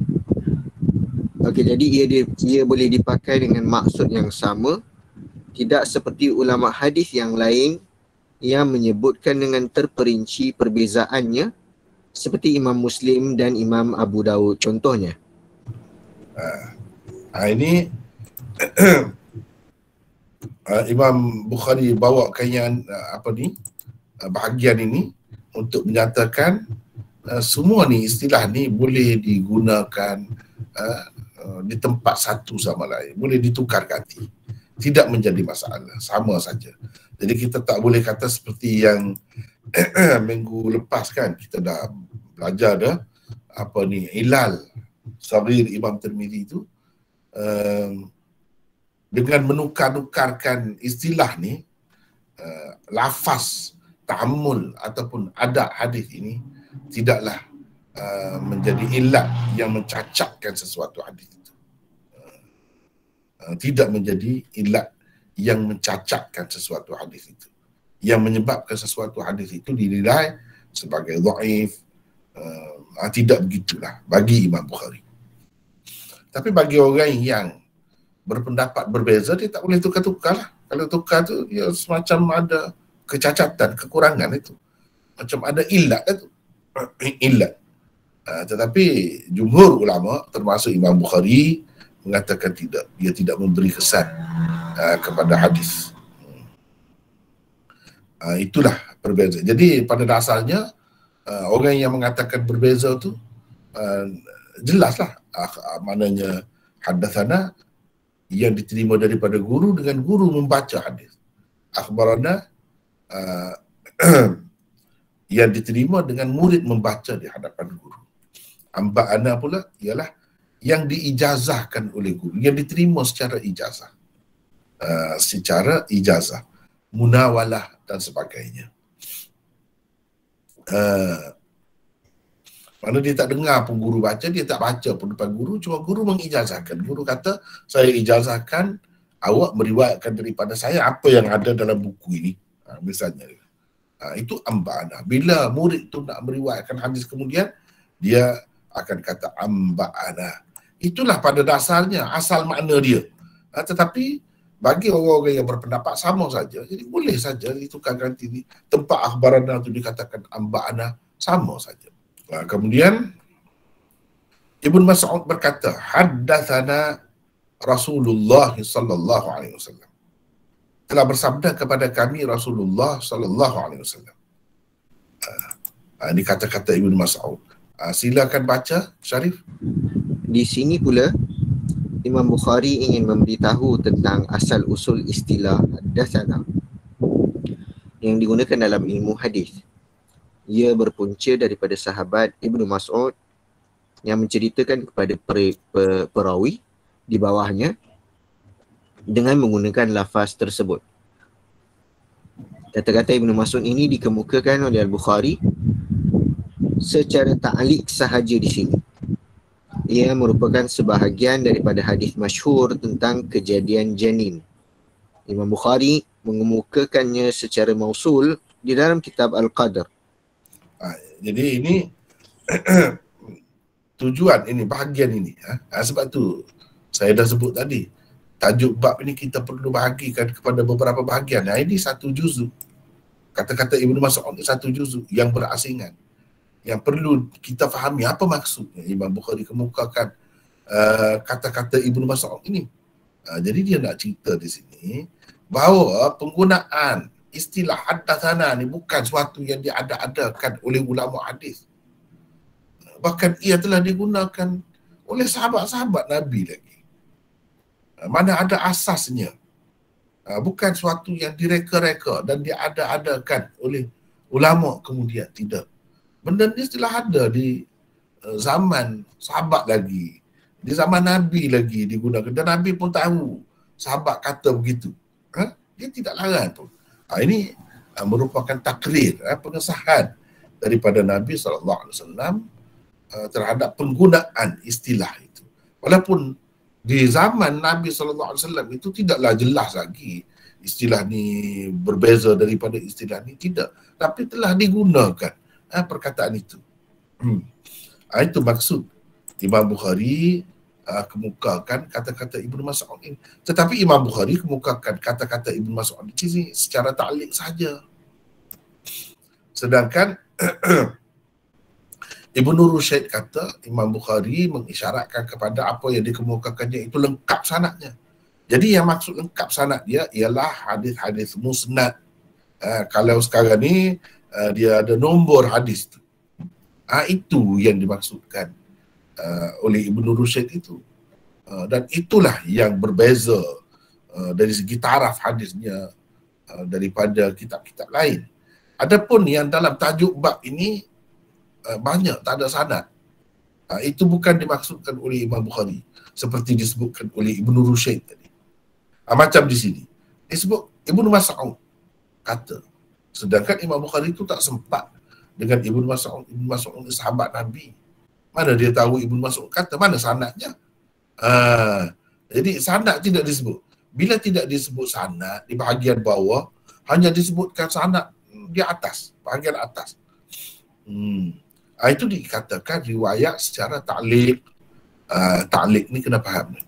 Okey, jadi ia boleh dipakai dengan maksud yang sama, tidak seperti ulama hadis yang lain yang menyebutkan dengan terperinci perbezaannya seperti Imam Muslim dan Imam Abu Daud contohnya. Ini Imam Bukhari bawakan yang bahagian ini untuk menyatakan semua ni istilah ni boleh digunakan di tempat satu sama lain, boleh ditukar ganti, tidak menjadi masalah, sama saja. Jadi kita tak boleh kata seperti yang minggu lepas kan kita dah belajar dah ilal Saghir Imam Tirmizi itu, dengan menukar-nukarkan istilah ni, lafaz ta'ammul ataupun adab hadis ini tidaklah menjadi ilat yang mencacatkan sesuatu hadis itu. Tidak menjadi ilat yang mencacatkan sesuatu hadis itu, yang menyebabkan sesuatu hadis itu dinilai sebagai dhaif. Tidak begitulah bagi Imam Bukhari. Tapi bagi orang yang berpendapat berbeza, dia tak boleh tukar-tukar lah. Kalau tukar tu dia semacam ada kecacatan, kekurangan itu. Macam ada ilat itu. Ilat. Tetapi jumhur ulama termasuk Imam Bukhari mengatakan tidak. Dia tidak memberi kesan kepada hadis. Itulah perbezaan. Jadi pada dasarnya orang yang mengatakan berbeza tu jelaslah maknanya haddatsana yang diterima daripada guru dengan guru membaca hadis. Akhbarana yang diterima dengan murid membaca di hadapan guru. Amba'ana pula ialah yang diijazahkan oleh guru, yang diterima secara ijazah. Munawalah dan sebagainya. Mana dia tak dengar pun guru baca, dia tak baca pun depan guru, cuma guru mengijazahkan. Guru kata, saya ijazahkan awak meriwayatkan daripada saya apa yang ada dalam buku ini. Misalnya. Itu amba'ana. Bila murid tu nak meriwayatkan hadis kemudian, dia akan kata amba'ana. Itulah pada dasarnya asal makna dia. Tetapi bagi orang-orang yang berpendapat sama saja, jadi boleh saja ditukar ganti ni. Tempat akhbarana tu dikatakan amba'ana, sama saja. Kemudian Ibn Mas'ud berkata, haddatsana Rasulullah sallallahu alaihi wasallam. Telah bersabda kepada kami Rasulullah sallallahu alaihi wasallam. Ini kata-kata Ibn Mas'ud. Silakan baca, Syarif. Di sini pula Imam Bukhari ingin memberitahu tentang asal usul istilah haddatsana yang digunakan dalam ilmu hadis. Ia berpunca daripada sahabat Ibnu Mas'ud yang menceritakan kepada perawi di bawahnya dengan menggunakan lafaz tersebut. Kata-kata Ibnu Mas'ud ini dikemukakan oleh Al-Bukhari secara ta'liq sahaja di sini. Ia merupakan sebahagian daripada hadis masyhur tentang kejadian janin. Imam Bukhari mengemukakannya secara mausul di dalam kitab Al-Qadr. Jadi ini tujuan ini, bahagian ini. Sebab tu saya dah sebut tadi, tajuk bab ini kita perlu bahagikan kepada beberapa bahagian. Ini satu juzuk. Kata-kata Ibnu Mas'ud ini satu juzuk yang berasingan, yang perlu kita fahami apa maksudnya. Imam Bukhari kemukakan kata-kata Ibnu Mas'ud ini. Jadi dia nak cerita di sini bahawa penggunaan istilah haddatsana ni bukan suatu yang diada-adakan oleh ulama hadis. Bahkan ia telah digunakan oleh sahabat-sahabat Nabi lagi. Mana ada asasnya. Bukan suatu yang direka-reka dan diada-adakan oleh ulama kemudian. Tidak. Benda ni telah ada di zaman sahabat lagi. Di zaman Nabi lagi digunakan. Dan Nabi pun tahu sahabat kata begitu. Dia tidak larang pun. Ini merupakan takrir, pengesahan daripada Nabi SAW terhadap penggunaan istilah itu. Walaupun di zaman Nabi SAW itu tidaklah jelas lagi istilah ni berbeza daripada istilah ni, tidak. Tapi telah digunakan perkataan itu. Itu maksud Imam Bukhari kemukakan kata-kata Ibnu Mas'ud ini. Tetapi Imam Bukhari kemukakan kata-kata Ibnu Mas'ud ini secara ta'liq saja. Sedangkan Ibnu Rusyaid kata Imam Bukhari mengisyaratkan kepada apa yang dikemukakannya itu lengkap sanadnya. Jadi yang maksud lengkap sanad dia ialah hadis-hadis musnad. Kalau sekarang ni dia ada nombor hadis tu. Itu yang dimaksudkan oleh Ibnu Rusyaid itu. Dan itulah yang berbeza dari segi taraf hadisnya daripada kitab-kitab lain. Adapun yang dalam tajuk bab ini banyak tak ada sanad. Itu bukan dimaksudkan oleh Imam Bukhari seperti disebutkan oleh Ibnu Rusyaid tadi. Macam di sini disebut Ibnu Mas'ud kata, sedangkan Imam Bukhari itu tak sempat dengan Ibnu Mas'ud. Ibnu Mas'ud ni sahabat Nabi. Mana dia tahu Ibnu Mas'ud kata, mana sanadnya? Jadi sanad tidak disebut. Bila tidak disebut sanad di bahagian bawah, hanya disebutkan sanad di atas, bahagian atas. Itu dikatakan riwayat secara ta'liq. Ta'liq ni kena faham ni.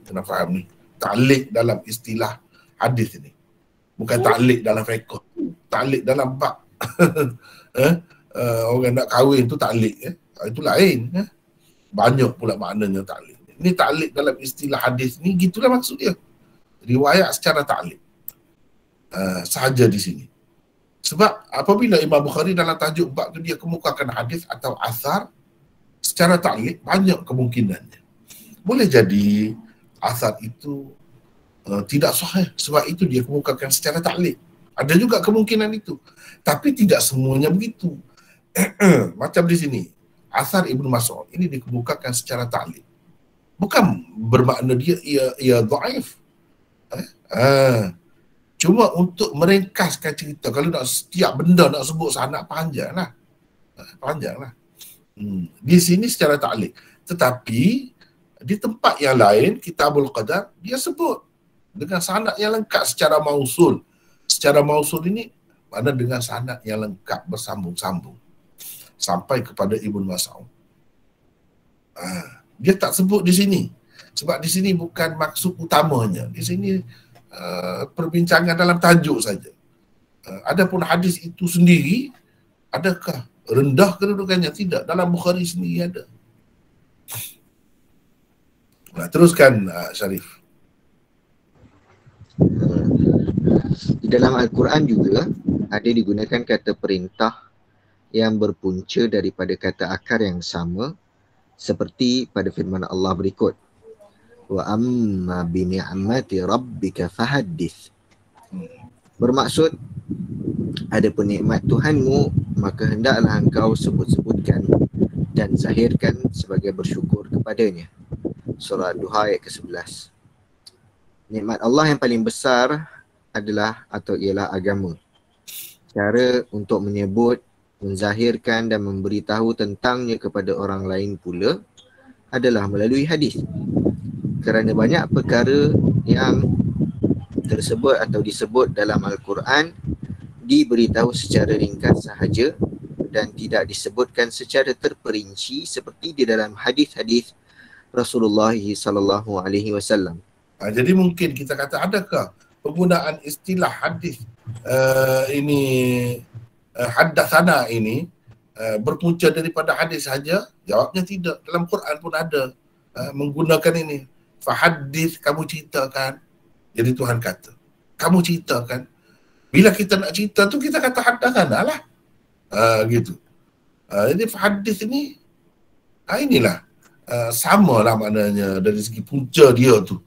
Kena faham ni. Ta'liq dalam istilah hadis ni. Bukan ta'liq dalam fiqh. Ta'liq dalam bab. Orang nak kahwin tu ta'liq. Itu lain. Banyak pula maknanya ta'liq. Ini ta'liq dalam istilah hadis ni, gitulah maksud dia. Riwayat secara ta'liq. Sahaja di sini. Sebab apabila Imam Bukhari dalam tajuk bab tu dia kemukakan hadis atau asar secara ta'liq, banyak kemungkinannya. Boleh jadi asar itu tidak sahih, sebab itu dia kemukakan secara taklid. Ada juga kemungkinan itu, tapi tidak semuanya begitu. Macam di sini, asar Ibnu Mas'ud ini dikemukakan secara taklid, bukan bermakna dia ia dhaif. Cuma untuk meringkaskan cerita, kalau nak setiap benda nak sebut sanad panjanglah. Di sini secara taklid. Tetapi di tempat yang lain, Kitabul Qadar, dia sebut dengan sanad yang lengkap secara mausul. Secara mausul ini mana dengan sanad yang lengkap bersambung-sambung sampai kepada Ibnu Mas'ud. Dia tak sebut di sini. Sebab di sini bukan maksud utamanya. Di sini perbincangan dalam tajuk saja. Adapun hadis itu sendiri, adakah rendah kedudukannya? Tidak. Dalam Bukhari sendiri ada. Nah, teruskan Syarif. Di dalam Al-Quran juga ada digunakan kata perintah yang berpunca daripada kata akar yang sama, seperti pada firman Allah berikut, wa amma bi ni'mati rabbika fahaddits. Bermaksud, adapun nikmat Tuhanmu, maka hendaklah engkau sebut-sebutkan dan zahirkan sebagai bersyukur kepadanya. Surah Duha ayat ke-11. Nikmat Allah yang paling besar adalah atau ialah agama. Cara untuk menyebut, menzahirkan dan memberitahu tentangnya kepada orang lain pula adalah melalui hadis. Kerana banyak perkara yang tersebut atau disebut dalam Al-Quran diberitahu secara ringkas sahaja dan tidak disebutkan secara terperinci seperti di dalam hadis-hadis Rasulullah sallallahu alaihi wasallam. Jadi mungkin kita kata, adakah penggunaan istilah hadis ini haddatsana ini berpunca daripada hadis saja? Jawabnya tidak. Dalam Quran pun ada menggunakan ini. Fahaddits, kamu ceritakan. Jadi Tuhan kata, kamu ceritakan. Bila kita nak cerita tu kita kata haddatsana lah. Gitu. Jadi fahaddits ini inilah sama lah maknanya dari segi punca dia tu.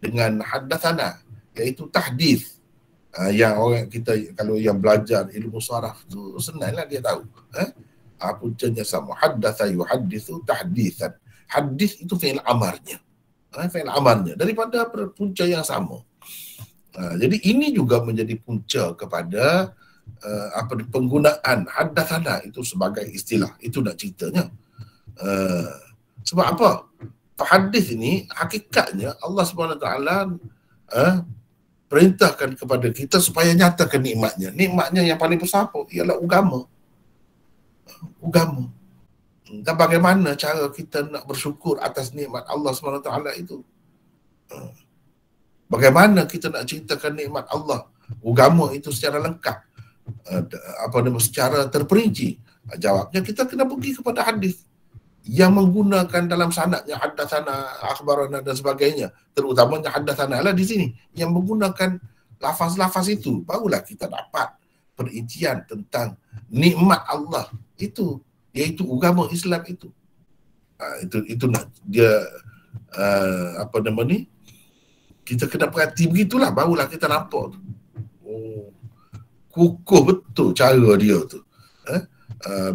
Dengan haddatsana, iaitu tahdits. Yang orang kita, kalau yang belajar ilmu saraf tu senanglah dia tahu. Puncanya sama. Haddatsa yuhadditsu tahditsan. Hadis itu fi'il amarnya. Fi'il amarnya daripada punca yang sama. Jadi ini juga menjadi punca kepada penggunaan haddatsana itu sebagai istilah. Itu nak ceritanya. Sebab apa? Hadis ini hakikatnya Allah Subhanahu Wa Taala perintahkan kepada kita supaya nyatakan nikmatnya. Nikmatnya yang paling besar apa? Ialah agama. Dan bagaimana cara kita nak bersyukur atas nikmat Allah Subhanahu Wa Taala itu? Bagaimana kita nak ceritakan nikmat Allah, agama itu secara lengkap, secara terperinci? Jawabnya kita kena pergi kepada hadis yang menggunakan dalam sanadnya haddatsana, akhbarana dan sebagainya, terutamanya haddatsana lah di sini yang menggunakan lafaz-lafaz itu, barulah kita dapat perincian tentang nikmat Allah itu, iaitu agama Islam itu. Itu nak dia kita kena perhati begitulah, barulah kita nampak tu. Kukuh betul cara dia tu.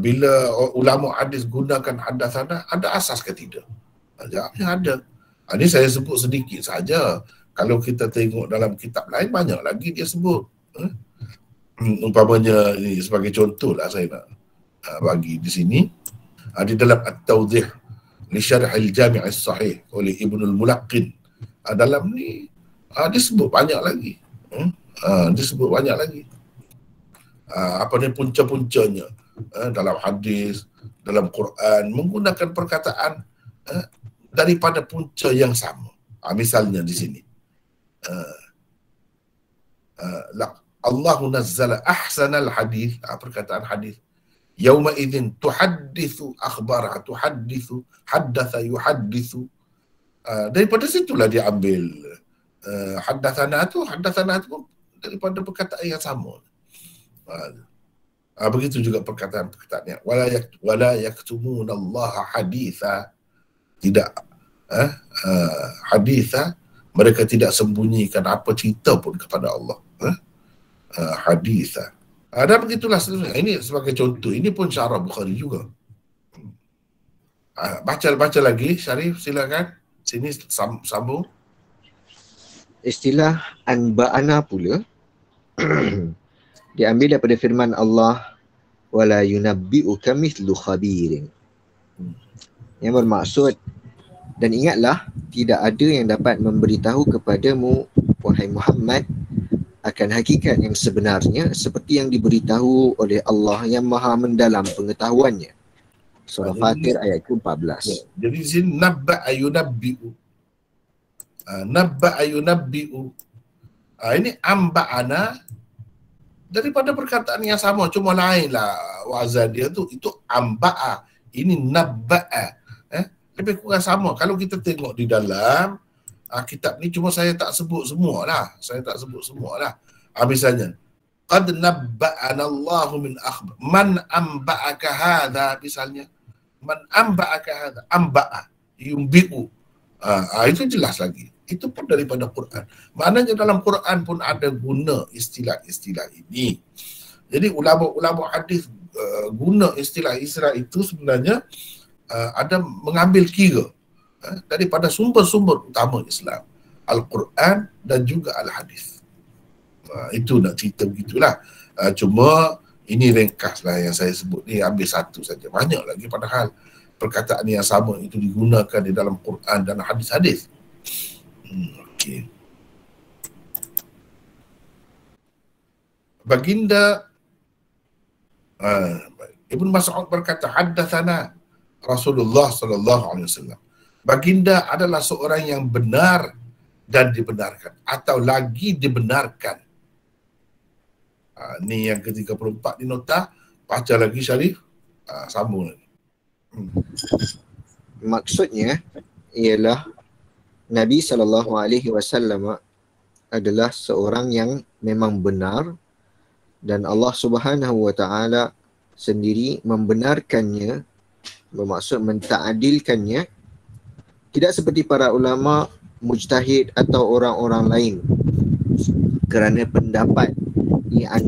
Bila ulama hadis gunakan haddatsana, ada asas ke tidak? Jawabnya ada. Ini saya sebut sedikit saja. Kalau kita tengok dalam kitab lain, banyak lagi dia sebut. Umpamanya ini sebagai contoh lah saya nak bagi di sini. Di dalam At-Tawdih li Syarh al-Jami' as-Sahih oleh Ibnul Mulaqqin. Dalam ni disebut banyak lagi. Disebut banyak lagi. Punca-puncanya dalam hadis, dalam Quran, menggunakan perkataan daripada punca yang sama. Misalnya di sini, Allahu nazzala ahsanal hadis, perkataan hadis. Yauma idzin tuhadditsu akhbara, tuhadditsu, haddatsa yuhadditsu. Daripada situlah dia ambil haddatsana tu daripada perkataan yang sama. Begitu juga perkataan-perkataannya. Wala yaktumuna Allah haditha. Tidak haditha, mereka tidak sembunyikan apa cerita pun kepada Allah. Haditha. Dan begitulah seterusnya. Ini sebagai contoh. Ini pun syarah Bukhari juga. Baca lagi, Syarif, silakan. Sini sambung. Istilah anba'ana pula diambil daripada firman Allah, wala yunabbi'uka mithlu khabirin. Yang bermaksud, dan ingatlah, tidak ada yang dapat memberitahu kepadamu, wahai Muhammad, akan hakikat yang sebenarnya seperti yang diberitahu oleh Allah yang maha mendalam pengetahuannya. Surah Fatir ayat ke-14. Jadi di sini nabba'a yunabbi'u. Nabba'a yunabbi'u. Ini amba'ana daripada perkataan yang sama, cuma lain lah wazan dia tu. Itu amba'a, ini nabba'a. Lebih kurang sama. Kalau kita tengok di dalam kitab ni, cuma saya tak sebut semua lah. Misalnya, qad nabba'ana Allahu min akhbar. Man amba'aka hadha, misalnya. Man amba'aka hadha. Amba'a, yumbi'u. Itu jelas lagi. Itu pun daripada Quran. Maknanya dalam Quran pun ada guna istilah-istilah ini. Jadi ulama-ulama hadis guna istilah-istilah itu sebenarnya ada mengambil kira daripada sumber-sumber utama Islam, Al-Quran dan juga Al-Hadis. Itu nak cerita begitulah. Cuma ini ringkaslah yang saya sebut ni, ambil satu saja. Banyak lagi padahal perkataan yang sama itu digunakan di dalam Quran dan hadis-hadis. Okey. Baginda Ibn Mas'ud berkata, haddatsana Rasulullah sallallahu alaihi wasallam. Baginda adalah seorang yang benar dan dibenarkan, atau lagi dibenarkan. Ni yang ke-34 di nota. Baca lagi, Syarif. Sambung lagi. Maksudnya ialah Nabi SAW adalah seorang yang memang benar, dan Allah Subhanahu Wa Taala sendiri membenarkannya, bermaksud mentakdilkannya, tidak seperti para ulama mujtahid atau orang-orang lain, kerana pendapat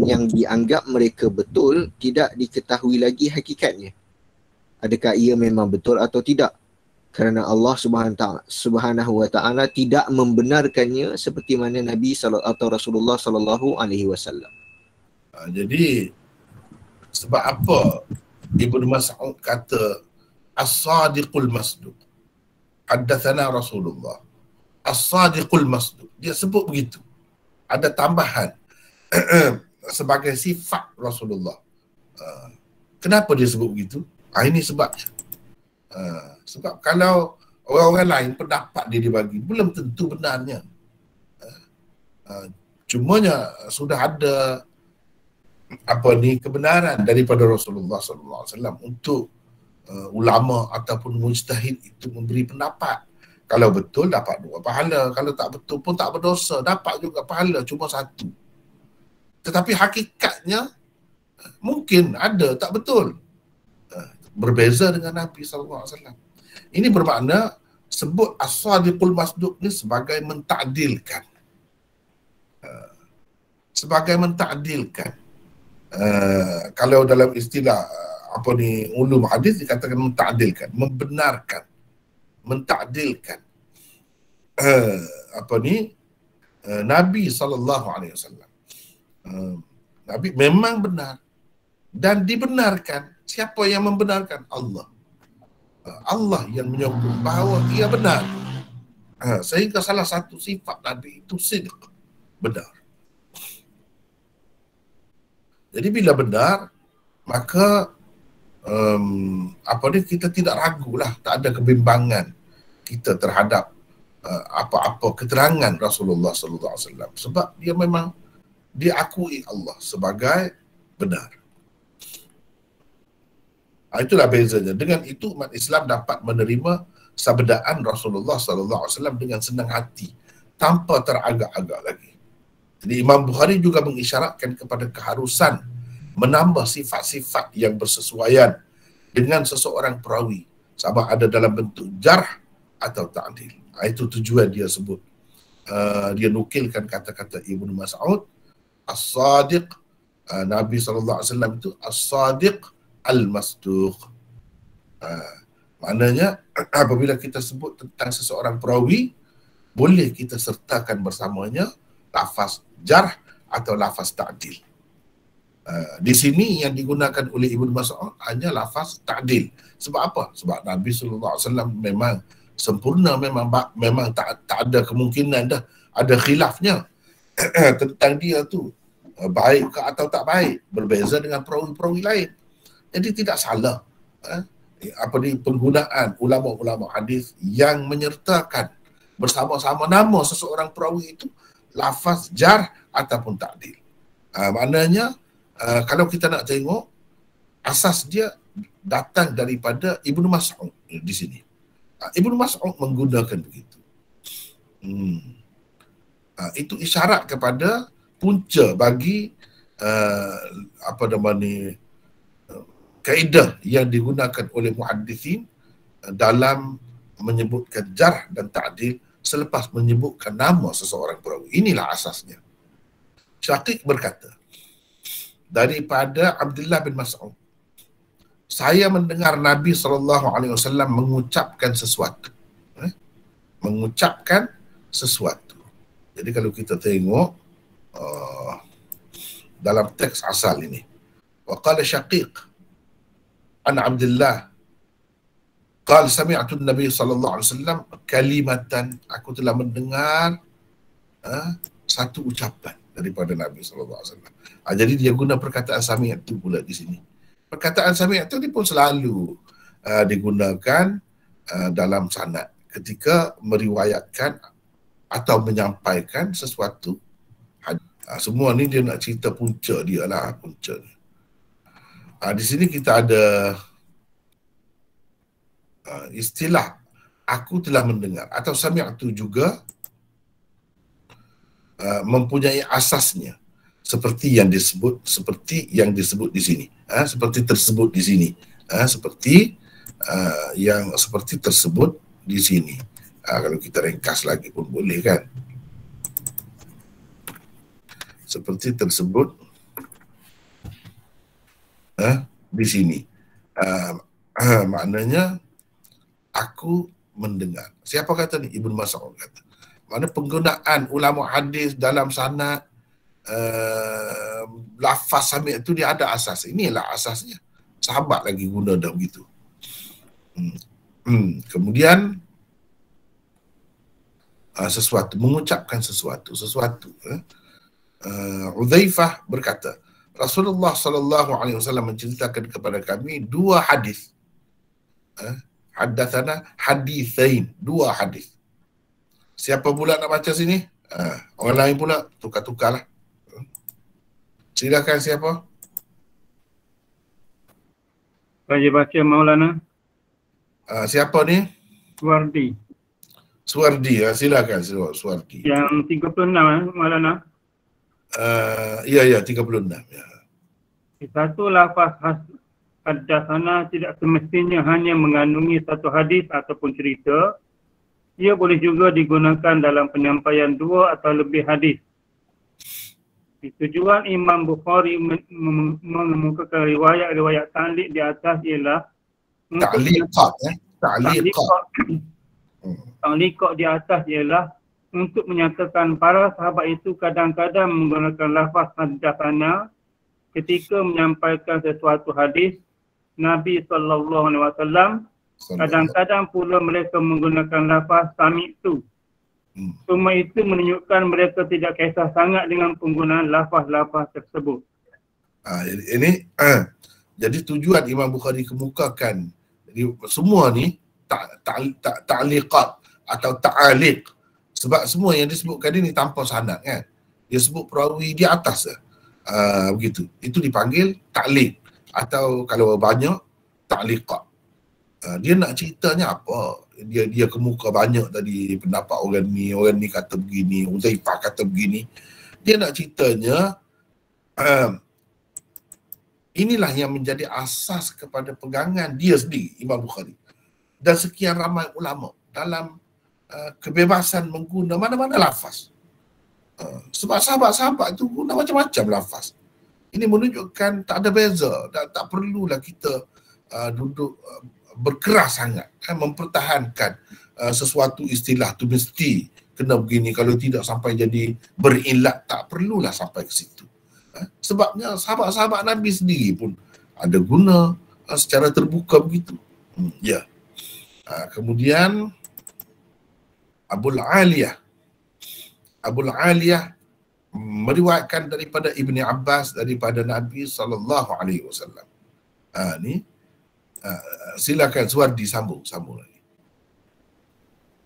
yang dianggap mereka betul tidak diketahui lagi hakikatnya. Adakah ia memang betul atau tidak? Kerana Allah Subhanahu Wa Taala tidak membenarkannya seperti mana Nabi atau Rasulullah sallallahu alaihi wasallam. Jadi sebab apa Ibnu Mas'ud kata as-sadiqul masduq, haddatsana Rasulullah, as-sadiqul masduq, dia sebut begitu. Ada tambahan sebagai sifat Rasulullah. Kenapa dia sebut begitu? Ini sebabnya. Sebab kalau orang-orang lain pendapat dia dibagi, belum tentu benarnya. Cumanya sudah ada kebenaran daripada Rasulullah SAW untuk ulama ataupun mujtahid itu memberi pendapat. Kalau betul dapat 2 pahala, kalau tak betul pun tak berdosa, dapat juga pahala, cuma 1. Tetapi hakikatnya mungkin ada tak betul, berbeza dengan Nabi SAW. Ini bermakna sebut as-sadiqul masduq ni sebagai mentakdilkan. Kalau dalam istilah ulum hadis dikatakan mentakdilkan, membenarkan, mentakdilkan Nabi SAW. Nabi memang benar dan dibenarkan. Siapa yang membenarkan? Allah. Allah yang menyokong bahawa ia benar. Sehingga salah satu sifat Nabi itu sidq, benar. Jadi bila benar, maka kita tidak ragulah, tak ada kebimbangan kita terhadap apa-apa keterangan Rasulullah SAW, sebab dia memang diakui Allah sebagai benar. Itulah bezanya. Dengan itu umat Islam dapat menerima sabdaan Rasulullah SAW dengan senang hati, tanpa teragak-agak lagi. Jadi Imam Bukhari juga mengisyaratkan kepada keharusan menambah sifat-sifat yang bersesuaian dengan seseorang perawi, sama ada dalam bentuk jarh atau ta'dil. Itu tujuan dia sebut. Dia nukilkan kata-kata Ibnu Mas'ud, as-sadiq, Nabi SAW itu as-sadiq al-masduq. Maknanya apabila kita sebut tentang seseorang perawi, boleh kita sertakan bersamanya lafaz jarh atau lafaz ta'dil. Di sini yang digunakan oleh Ibnu Mas'ud hanya lafaz ta'dil. Sebab apa? Sebab Nabi SAW memang sempurna, memang tak ada kemungkinan dah ada khilafnya tentang dia tu baik ke atau tak baik, berbeza dengan perawi-perawi lain. Jadi tidak salah penggunaan ulama-ulama hadis yang menyertakan bersama-sama nama seseorang perawi itu lafaz jarh ataupun ta'dil. Maknanya kalau kita nak tengok, asas dia datang daripada Ibnu Mas'ud di sini. Ibnu Mas'ud menggunakan begitu. Itu isyarat kepada punca bagi kaedah yang digunakan oleh muhaddithin dalam menyebutkan jarh dan ta'dil selepas menyebutkan nama seseorang perawi. Inilah asasnya. Syaqiq berkata, daripada Abdullah bin Mas'ud, saya mendengar Nabi SAW mengucapkan sesuatu. Mengucapkan sesuatu. Jadi kalau kita tengok dalam teks asal ini, waqala Syaqiq an Abdullah qala sami'tu Nabi SAW kalimatan, aku telah mendengar satu ucapan daripada Nabi SAW. Jadi dia guna perkataan sami'tu pula di sini. Perkataan sami'tu ni pun selalu digunakan dalam sanad ketika meriwayatkan atau menyampaikan sesuatu hadis. Semua ni dia nak cerita punca dia lah, punca ni. Di sini kita ada istilah aku telah mendengar atau sami'tu juga mempunyai asasnya seperti yang disebut di sini, seperti tersebut di sini, seperti yang seperti tersebut di sini. Kalau kita ringkas lagi pun boleh kan, seperti tersebut di sini. Maknanya aku mendengar. Siapa kata ni? Ibnu Mas'ud kata. Mana penggunaan ulama hadis dalam sanad lafaz sami' itu dia ada asas. Inilah asasnya. Sahabat lagi guna dah begitu. Kemudian sesuatu, mengucapkan sesuatu. Udzaifah berkata, Rasulullah SAW menceritakan kepada kami dua hadis. Haddatsana haditsain, dua hadis. Siapa pula nak baca sini? Orang lain pula tukar-tukarlah. Silakan siapa? Saya baca Maulana. Siapa ni? Suwardi. Silakan Suwardi. Yang 36 Maulana. Ya 36 ya. Satu lafaz haddatsana tidak semestinya hanya mengandungi satu hadis ataupun cerita. Ia boleh juga digunakan dalam penyampaian dua atau lebih hadis. Tujuan Imam Bukhari mengemukakan riwayat-riwayat ta'liq di atas ialah ta'liqat di atas ialah untuk menyatakan para sahabat itu kadang-kadang menggunakan lafaz haddatsana ketika menyampaikan sesuatu hadis Nabi SAW. Kadang-kadang pula mereka menggunakan lafaz sami'tu. Semua itu menunjukkan mereka tidak kisah sangat dengan penggunaan lafaz-lafaz tersebut. Jadi tujuan Imam Bukhari kemukakan semua ni ta'liqat atau ta'aliq. Sebab semua yang disebutkan ini tanpa sanad kan. Dia sebut perawi di atas begitu. Itu dipanggil ta'liq atau kalau banyak ta'liqat. Dia nak ceritanya apa? Dia kemuka banyak tadi pendapat orang ni kata begini, Udzaifah kata begini. Dia nak ceritanya inilah yang menjadi asas kepada pegangan dia sendiri, Imam Bukhari. Dan sekian ramai ulama dalam kebebasan mengguna mana-mana lafaz. Sebab sahabat-sahabat itu guna macam-macam lafaz. Ini menunjukkan tak ada beza, tak perlulah kita duduk berkeras sangat mempertahankan sesuatu istilah tu mesti kena begini, kalau tidak sampai jadi berilat, tak perlulah sampai ke situ. Sebabnya sahabat-sahabat Nabi sendiri pun ada guna secara terbuka begitu. Ya. Kemudian Abul Aliyah meriwayatkan daripada Ibni Abbas daripada Nabi SAW. Ni silakan Suwardi sambung lagi.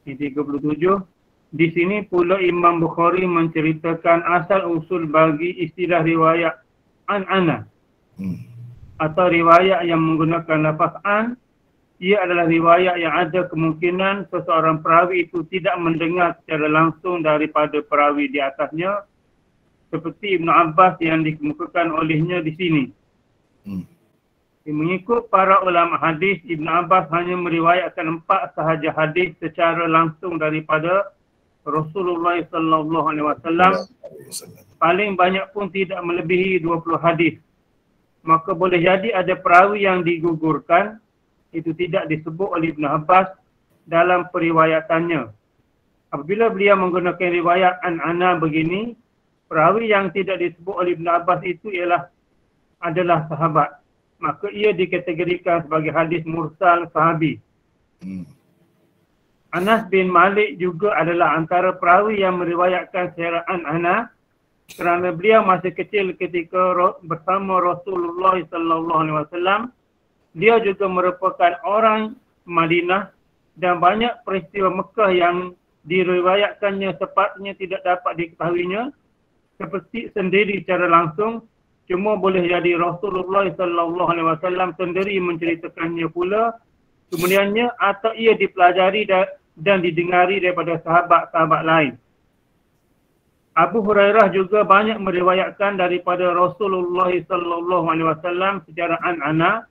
Di 37, di sini pula Imam Bukhari menceritakan asal usul bagi istilah riwayat an-ana atau riwayat yang menggunakan lafaz an. Ia adalah riwayat yang ada kemungkinan seseorang perawi itu tidak mendengar secara langsung daripada perawi di atasnya, seperti Ibn Abbas yang dikemukakan olehnya di sini. Mengikut para ulama hadis, Ibn Abbas hanya meriwayatkan 4 sahaja hadis secara langsung daripada Rasulullah SAW. Paling banyak pun tidak melebihi 20 hadis. Maka boleh jadi ada perawi yang digugurkan, itu tidak disebut oleh Ibn Abbas dalam periwayatannya. Apabila beliau menggunakan riwayat an-ana begini, perawi yang tidak disebut oleh Ibn Abbas itu adalah sahabat. Maka ia dikategorikan sebagai hadis mursal sahabi. Anas bin Malik juga adalah antara perawi yang meriwayatkan secara an-ana kerana beliau masih kecil ketika bersama Rasulullah SAW. Dia juga merupakan orang Madinah dan banyak peristiwa Mekah yang diriwayatkannya sepatutnya tidak dapat diketahuinya seperti sendiri secara langsung. Cuma boleh jadi Rasulullah SAW sendiri menceritakannya pula kemudiannya, atau ia dipelajari dan didengari daripada sahabat-sahabat lain. Abu Hurairah juga banyak meriwayatkan daripada Rasulullah SAW secara an-ana.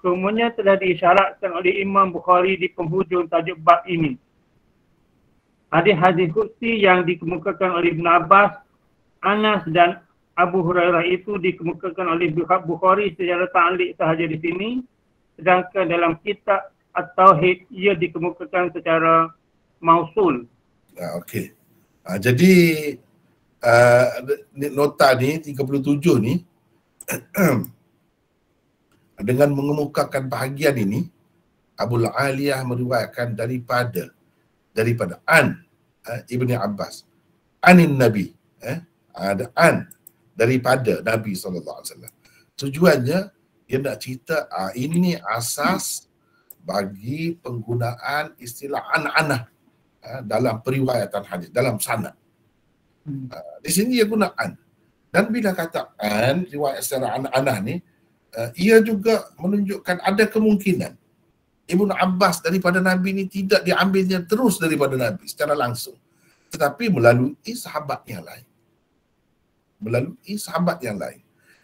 Semuanya telah diisyaratkan oleh Imam Bukhari di penghujung tajuk bab ini. Hadis-hadis qudsi yang dikemukakan oleh Ibn Abbas, Anas dan Abu Hurairah itu dikemukakan oleh Bukhari secara ta'liq sahaja di sini, sedangkan dalam kitab At-Tauhid ia dikemukakan secara mausul. Okey. Jadi nota ni 37 ni dengan mengemukakan bahagian ini, Abul Aliyah meriwayatkan daripada Ibni Abbas, anin Nabi, ada an daripada Nabi SAW. Tujuannya dia nak cerita ini asas bagi penggunaan istilah an-anah dalam periwayatan hadis, dalam sanad. Di sini dia guna an. Dan bila kata an, riwayat secara an-anah ni, ia juga menunjukkan ada kemungkinan Ibnu Abbas daripada Nabi ni tidak diambilnya terus daripada Nabi secara langsung, tetapi melalui sahabat yang lain.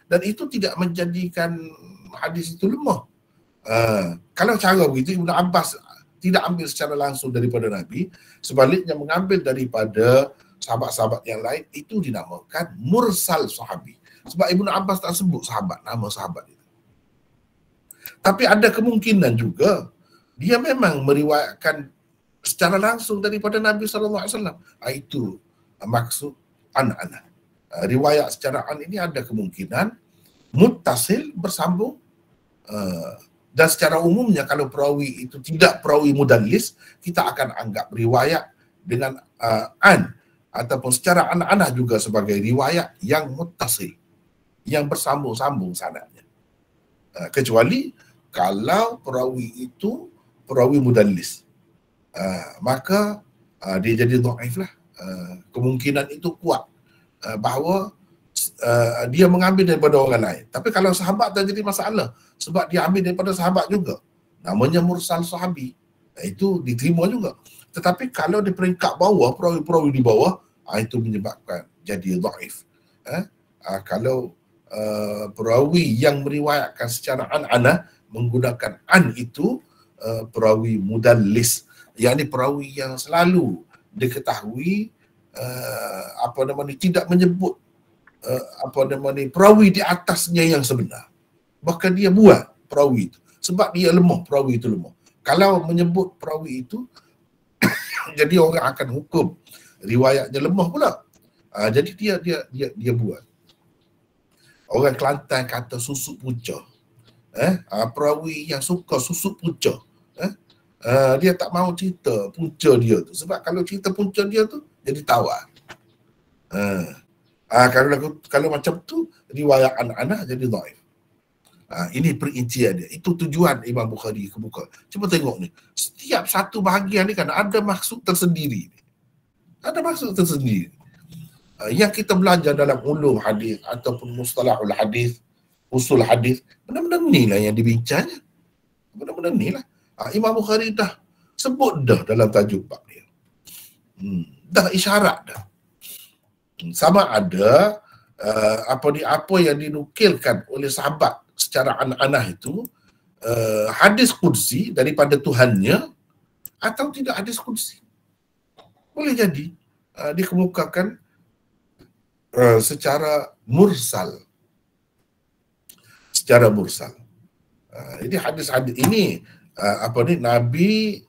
Dan itu tidak menjadikan hadis itu lemah. Kalau cara begitu, Ibnu Abbas tidak ambil secara langsung daripada Nabi, sebaliknya mengambil daripada sahabat-sahabat yang lain, itu dinamakan mursal sahabi. Sebab Ibnu Abbas tak sebut sahabat, nama sahabat itu. Tapi ada kemungkinan juga dia memang meriwayatkan secara langsung daripada Nabi SAW. Itu maksud an-ana. Riwayat secara an ini ada kemungkinan muttasil, bersambung, dan secara umumnya kalau perawi itu tidak perawi mudallis, kita akan anggap riwayat dengan an ataupun secara an-ana juga sebagai riwayat yang muttasil, yang bersambung-sambung sanadnya. Kecuali kalau perawi itu perawi mudallis, maka dia jadi dhaif lah. Kemungkinan itu kuat bahawa dia mengambil daripada orang lain. Tapi kalau sahabat tak jadi masalah, sebab dia ambil daripada sahabat juga, namanya mursal sahabi, itu diterima juga. Tetapi kalau di peringkat bawah, perawi-perawi di bawah, itu menyebabkan jadi dhaif. Kalau perawi yang meriwayatkan secara an-ana menggunakan an itu perawi mudallis Yang ini perawi yang selalu diketahui tidak menyebut perawi di atasnya yang sebenar. Bahkan dia buat perawi itu sebab dia lemah, perawi itu lemah. Kalau menyebut perawi itu jadi orang akan hukum riwayatnya lemah pula. Jadi dia buat. Orang Kelantan kata susuk punca. Perawi yang suka susuk punca. Dia tak mahu cerita punca dia tu. Sebab kalau cerita punca dia tu jadi tawar. Kalau macam tu riwayat anak-anak jadi dhaif. Ini perincian dia. Itu tujuan Imam Bukhari kebuka. Cuba tengok ni. Setiap satu bahagian ni kan ada maksud tersendiri. Ada maksud tersendiri. Yang kita belajar dalam ulum hadis ataupun mustalahul hadis, usul hadis, benda-benda ni lah yang dibincangnya. Benda-benda ni lah. Imam Bukhari dah sebut dah dalam tajuk bab dia. Dah isyarat dah. Sama ada apa yang dinukilkan oleh sahabat secara anah itu hadis qudsi daripada Tuhannya atau tidak hadis qudsi. Boleh jadi dikemukakan secara mursal. Secara mursal. Jadi hadis-hadis ini Nabi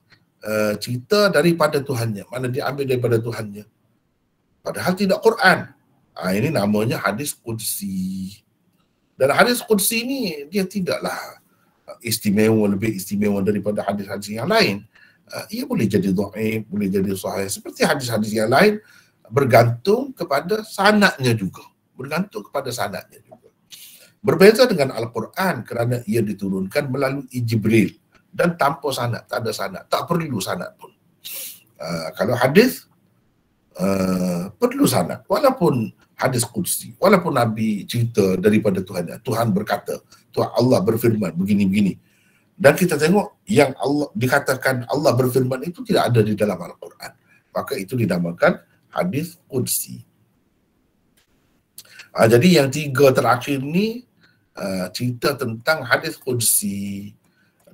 cerita daripada Tuhannya. Mana dia ambil daripada Tuhannya. Padahal tidak Quran. Ini namanya hadis qudsi. Dan hadis qudsi ni dia tidaklah istimewa, lebih istimewa daripada hadis-hadis yang lain. Ia boleh jadi dhaif, boleh jadi sahih. Seperti hadis-hadis yang lain bergantung kepada sanadnya juga. Bergantung kepada sanadnya juga. Berbeza dengan Al-Quran kerana ia diturunkan melalui Jibril dan tanpa sanad, tak ada sanad, tak perlu sanad pun. Kalau hadis perlu sanad, walaupun hadis qudsi, walaupun Nabi cerita daripada Tuhan, Tuhan berkata, Tuhan Allah berfirman begini-begini. Dan kita tengok yang Allah dikatakan Allah berfirman itu tidak ada di dalam Al-Quran. Maka itu dinamakan hadis qudsi. Jadi yang tiga terakhir ni cerita tentang hadis qudsi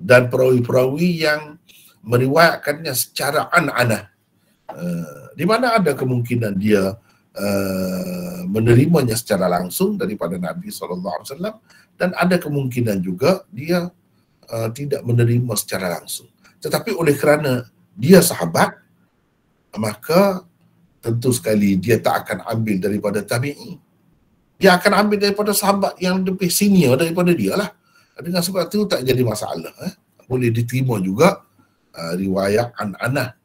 dan perawi-perawi yang meriwayatkannya secara an-anah. Di mana ada kemungkinan dia menerimanya secara langsung daripada Nabi SAW dan ada kemungkinan juga dia tidak menerima secara langsung. Tetapi oleh kerana dia sahabat, maka tentu sekali dia tak akan ambil daripada tabi'i. Dia akan ambil daripada sahabat yang lebih senior daripada dia lah. Dengan sebab itu tak jadi masalah. Boleh diterima juga riwayat an-anah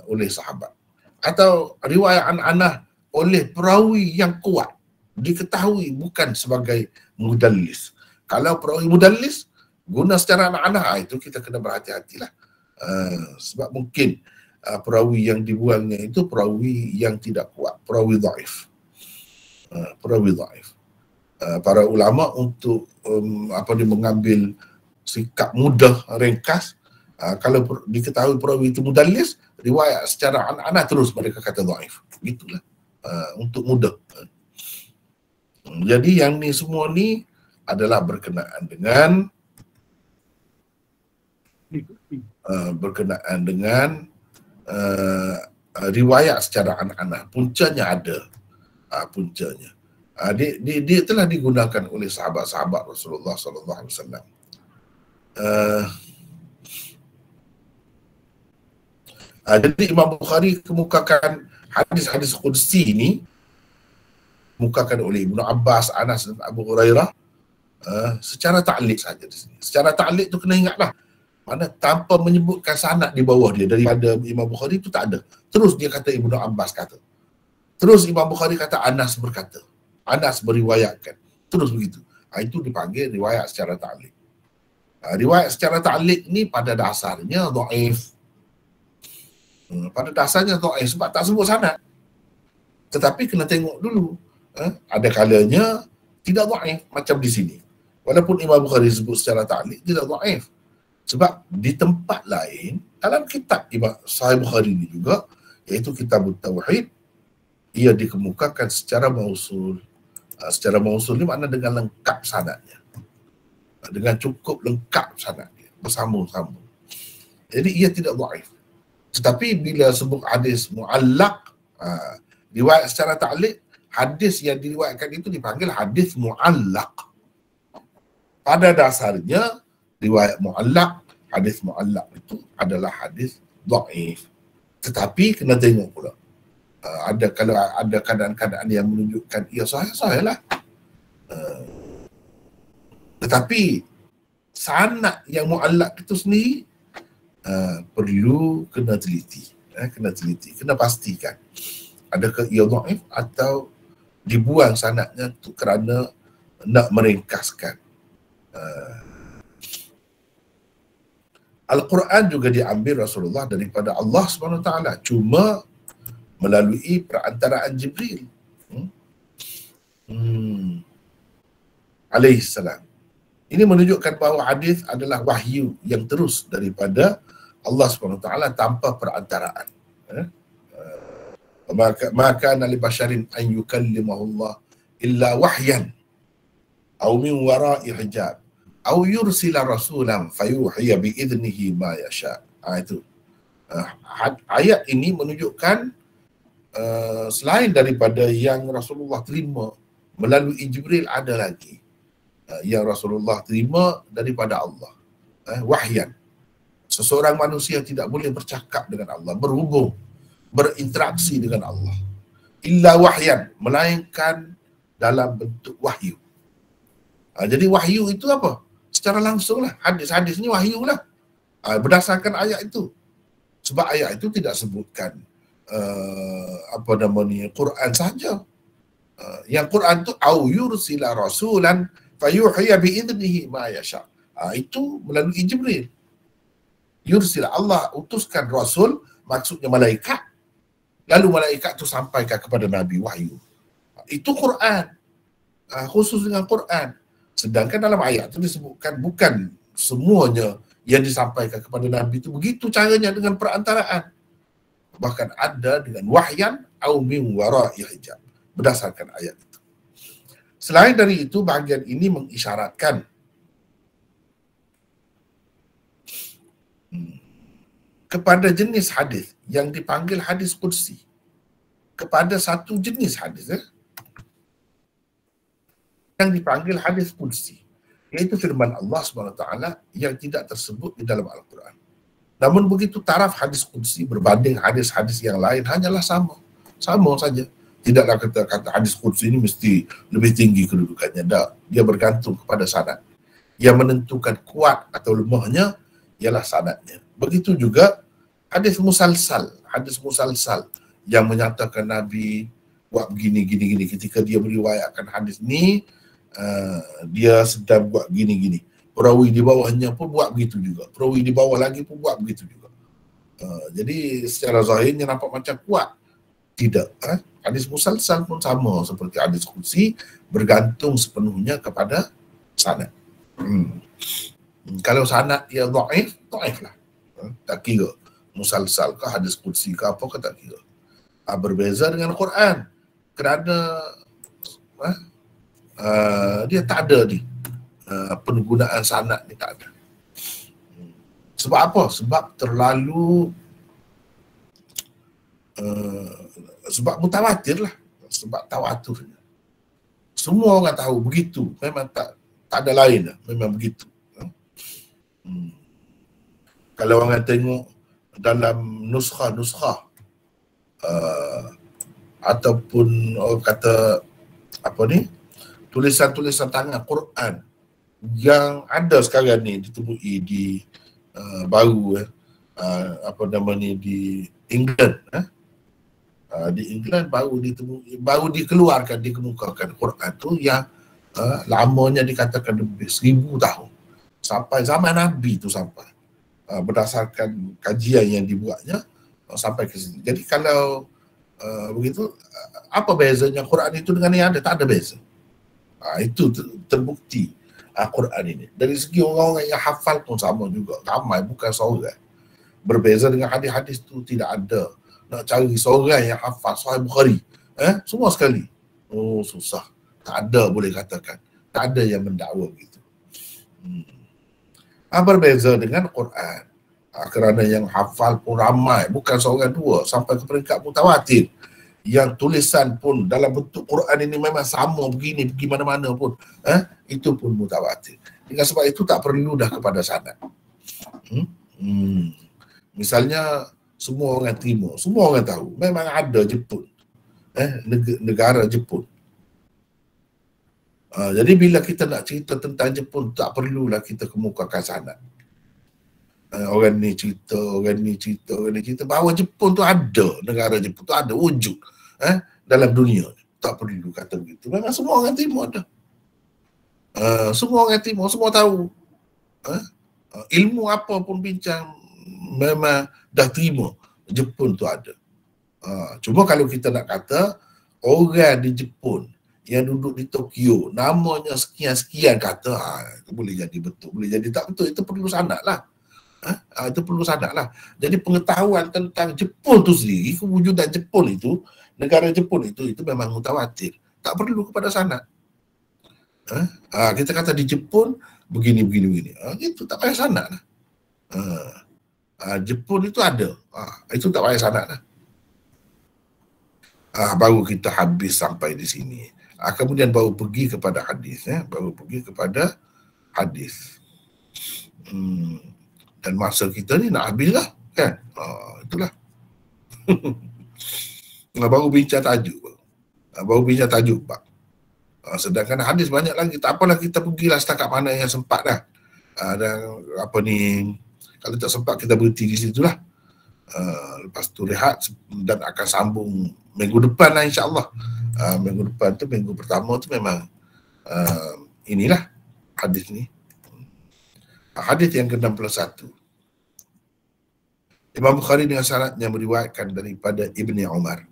oleh sahabat. Atau riwayat an-anah oleh perawi yang kuat. Diketahui bukan sebagai mudallis. Kalau perawi mudallis, guna secara an-anah, itu kita kena berhati-hatilah. Sebab mungkin perawi yang dibuangnya itu perawi yang tidak kuat. Perawi dhaif. Perawi dhaif. Para ulama untuk mengambil sikap mudah, ringkas, kalau diketahui perawi itu mudallis, riwayat secara an-anah terus mereka kata dhaif. Begitulah. Untuk mudah. Jadi yang ni semua ni adalah berkenaan dengan riwayat secara an-anah. Puncanya ada. Puncanya. Dia telah digunakan oleh sahabat-sahabat Rasulullah SAW. Jadi Imam Bukhari kemukakan hadis-hadis qudsi ini kemukakan oleh Ibnu Abbas, Anas dan Abu Hurairah secara ta'liq saja di sini. Secara ta'liq tu kena ingatlah. Mana tanpa menyebutkan sanad di bawah dia daripada Imam Bukhari itu tak ada. Terus dia kata Ibnu Abbas kata. Terus Imam Bukhari kata Anas berkata. Anas meriwayatkan. Terus begitu. Itu dipanggil riwayat secara ta'liq. Riwayat secara ta'liq ni pada dasarnya dhaif. Pada dasarnya dhaif sebab tak sebut sanad. Tetapi kena tengok dulu. Ada kalanya tidak dhaif macam di sini. Walaupun Imam Bukhari sebut secara ta'liq tidak dhaif. Sebab di tempat lain dalam kitab Sahih Bukhari ini juga, iaitu Kitab Tauhid, ia dikemukakan secara mausul. Secara mausul ni makna dengan lengkap sanadnya. Dengan cukup lengkap sanadnya, bersambung-sambung. Jadi ia tidak dhaif. Tetapi bila sebut hadis mu'allaq, riwayat secara ta'liq, hadis yang diriwayatkan itu dipanggil hadis mu'allaq. Pada dasarnya riwayat mu'allaq, hadis mu'allaq itu adalah hadis dhaif. Tetapi kena tengok pula. Kalau ada keadaan-keadaan yang menunjukkan ia sahih lah. Tetapi sanad yang mu'allaq itu sendiri perlu kena teliti, kena pastikan adakah ia dhaif atau dibuang sanadnya tu kerana nak meringkaskan. Al-Quran juga diambil Rasulullah daripada Allah SWT, cuma melalui perantaraan Jibril alaihissalam. Ini menunjukkan bahawa hadis adalah wahyu yang terus daripada Allah SWT tanpa perantaraan. Maka li basyarin an yukallimahullah illa wahyan aw min wara'i hijab aw yursila rasulan fayuhiya bi idnihi ma yasha. Itu ayat ini menunjukkan selain daripada yang Rasulullah terima melalui Jibril, ada lagi yang Rasulullah terima daripada Allah, wahyan. Seseorang manusia tidak boleh bercakap dengan Allah, berhubung, berinteraksi dengan Allah illa wahyan, melainkan dalam bentuk wahyu. Jadi wahyu itu apa? Secara langsung lah, hadis-hadis ni wahyu lah, berdasarkan ayat itu. Sebab ayat itu tidak sebutkan Quran saja. Yang Quran tu au yursila rasulan fayuhiya biidnihi ma yasha. Itu melalui Jibril. Yursila, Allah utuskan rasul, maksudnya malaikat. Lalu malaikat itu sampaikan kepada Nabi wahyu. Itu Quran. Khusus dengan Quran. Sedangkan dalam ayat itu disebutkan bukan semuanya yang disampaikan kepada Nabi itu begitu caranya dengan perantaraan. Bahkan ada dengan wahyan au min wara'i hijab, berdasarkan ayat itu. Selain dari itu, bahagian ini mengisyaratkan kepada jenis hadis yang dipanggil hadis qudsi, kepada satu jenis hadis yang dipanggil hadis qudsi, iaitu firman Allah SWT yang tidak tersebut di dalam Al-Quran. Namun begitu taraf hadis qudsi berbanding hadis-hadis yang lain hanyalah sama saja. Tidaklah kata hadis qudsi ini mesti lebih tinggi kedudukannya. Tak. Dia bergantung kepada sanad. Yang menentukan kuat atau lemahnya ialah sanadnya. Begitu juga hadis musalsal yang menyatakan Nabi buat begini. Ketika dia meriwayatkan hadis ni, dia sedang buat gini. Perawi di bawahnya pun buat begitu juga. Perawi di bawah lagi pun buat begitu juga. Jadi secara zahirnya nampak macam kuat. Tidak. Hadis musalsal pun sama seperti hadis qudsi, bergantung sepenuhnya kepada sanad. Kalau sanad ia dhaif lah. Tak kira musalsal ke hadis qudsi ke apa ke, tak kira. Berbeza dengan Quran. Kerana dia tak ada ni. Penggunaan sanad ni tak ada. Sebab apa? Sebab terlalu sebab mutawatir lah. Sebab tawatur. Semua orang tahu begitu. Memang tak ada lain lah. Memang begitu. Kalau orang tengok dalam nuskha ataupun orang kata tulisan-tulisan tangan Quran yang ada sekarang ni ditemui di di England, di England baru dikeluarkan, dikemukakan Quran tu yang lamanya dikatakan lebih 1000 tahun, sampai zaman Nabi tu sampai, berdasarkan kajian yang dibuatnya sampai ke sini. Jadi kalau begitu, apa bezanya Quran itu dengan yang ada? Tak ada beza. Itu terbukti Quran ini. Dari segi orang-orang yang hafal pun sama juga, ramai, bukan seorang. Berbeza dengan hadis-hadis tu tidak ada. Nak cari seorang yang hafal Sahih Bukhari, semua sekali. Oh, susah. Tak ada, boleh katakan. Tak ada yang mendakwa begitu. Berbeza dengan Quran. Kerana yang hafal pun ramai, bukan seorang dua, sampai ke peringkat mutawatir. Yang tulisan pun dalam bentuk Quran ini memang sama begini, pergi mana-mana pun, itu pun mutawatir. Dengan sebab itu tak perlu dah kepada sanad. Misalnya semua orang Timur, semua orang tahu memang ada Jepun, negara Jepun. Jadi bila kita nak cerita tentang Jepun, tak perlulah kita kemukakan sanad. Orang ni cerita, orang ni cerita, orang ni cerita, bahawa Jepun tu ada, negara Jepun tu ada wujud dalam dunia. Tak perlu kata begitu. Memang semua orang Timur ada. Semua orang Timur, semua tahu. Ilmu apa pun bincang, memang dah terima Jepun tu ada. Cuma kalau kita nak kata orang di Jepun yang duduk di Tokyo namanya sekian-sekian, kata itu boleh jadi betul, boleh jadi tak betul, itu perlu sanad lah. Itu perlu sanad lah. Jadi pengetahuan tentang Jepun tu sendiri, kewujudan Jepun itu, negara Jepun itu memang mutawatir, tak perlu kepada sanad. Kita kata di Jepun begini, itu tak payah sanad lah. Jepun itu ada, itu tak payah sanad lah. Baru kita habis sampai di sini. Kemudian baru pergi kepada hadis, baru pergi kepada hadis. Dan masa kita ni nak habis lah, kan? Itulah. Baru bincang tajuk, bab. Sedangkan hadis banyak lagi. Tak apalah, kita pergilah setakat mana yang sempat dah. Dan apa ni, kalau tak sempat kita berhenti di situlah. Lepas tu rehat dan akan sambung minggu depan lah, insyaAllah. Minggu depan tu, minggu pertama tu memang inilah hadis ni. Hadis yang ke-61. Imam Bukhari dengan sanadnya meriwayatkan daripada Ibni Umar.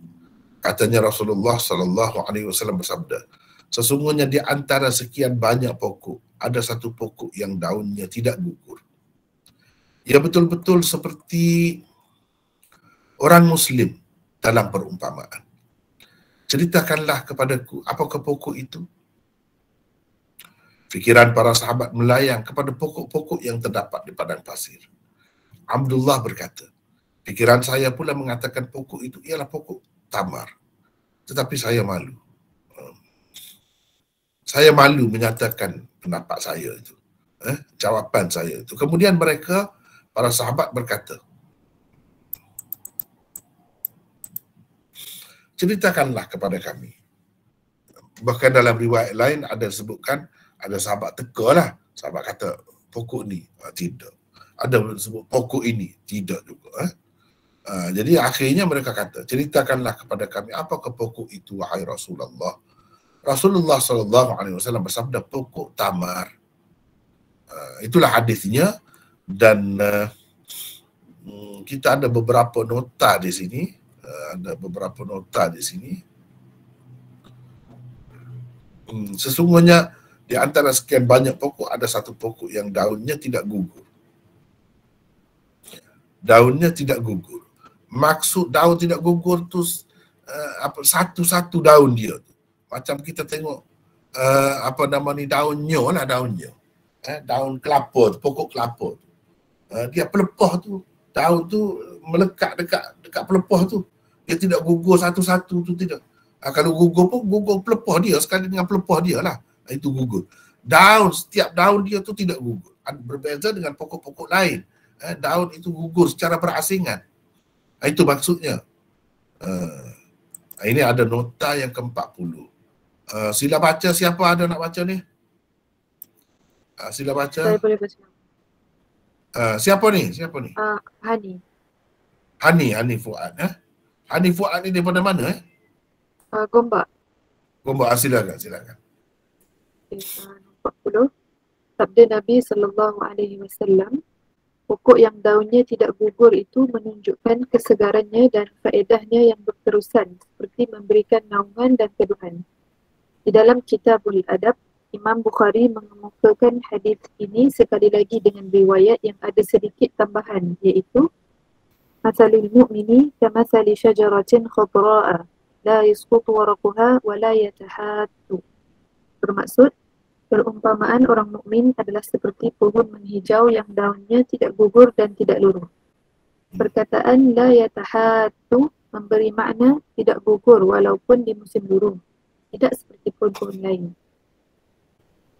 Katanya Rasulullah sallallahu alaihi wasallam bersabda, sesungguhnya di antara sekian banyak pokok, ada satu pokok yang daunnya tidak gugur. Ia betul-betul seperti orang Muslim dalam perumpamaan. Ceritakanlah kepadaku, apakah pokok itu? Fikiran para sahabat melayang kepada pokok-pokok yang terdapat di padang pasir. Abdullah berkata, fikiran saya pula mengatakan pokok itu ialah pokok tamar. Tetapi saya malu. Saya malu menyatakan pendapat saya itu. Jawapan saya itu. Kemudian mereka, para sahabat berkata, ceritakanlah kepada kami. Bahkan dalam riwayat lain ada sebutkan, ada sahabat teka lah. Sahabat kata, pokok ni, tidak. Ada sebut pokok ini, tidak juga. Jadi akhirnya mereka kata, ceritakanlah kepada kami, apakah pokok itu, wahai Rasulullah? Rasulullah SAW bersabda, pokok tamar. Itulah hadisnya. Dan kita ada beberapa nota di sini. Sesungguhnya di antara sekian banyak pokok, ada satu pokok yang daunnya tidak gugur. Daunnya tidak gugur. Maksud daun tidak gugur tu satu-satu daun dia tu. Macam kita tengok daunnya lah, daunnya. Daun kelapa tu, pokok kelapa tu. Dia pelepah tu, daun tu melekat dekat pelepah tu. Dia tidak gugur satu-satu tu, tidak. Kalau gugur pun gugur pelepah dia sekali dengan pelepah dia lah. Itu gugur. Setiap daun dia tu tidak gugur. Berbeza dengan pokok-pokok lain. Daun itu gugur secara berasingan. Itu maksudnya. Ini ada nota yang ke-40. Sila baca, siapa ada nak baca ni? Sila baca. Saya boleh baca. Siapa ni? Hani Fuad. Hani Fuad ni daripada mana? Gombak. Silakan. 40. Sabda Nabi SAW, pokok yang daunnya tidak gugur itu menunjukkan kesegarannya dan faedahnya yang berterusan, seperti memberikan naungan dan teduhan. Di dalam Kitabul Adab, Imam Bukhari mengemukakan hadis ini sekali lagi dengan riwayat yang ada sedikit tambahan, iaitu Masalul mu'mini kamasali syajaratin khadra'a la yasqutu waraquha wa la yatahattu. Bermaksud, perumpamaan orang mukmin adalah seperti pohon menghijau yang daunnya tidak gugur dan tidak luruh. Perkataan la yatahatu memberi makna tidak gugur walaupun di musim burung, tidak seperti pohon-pohon lain.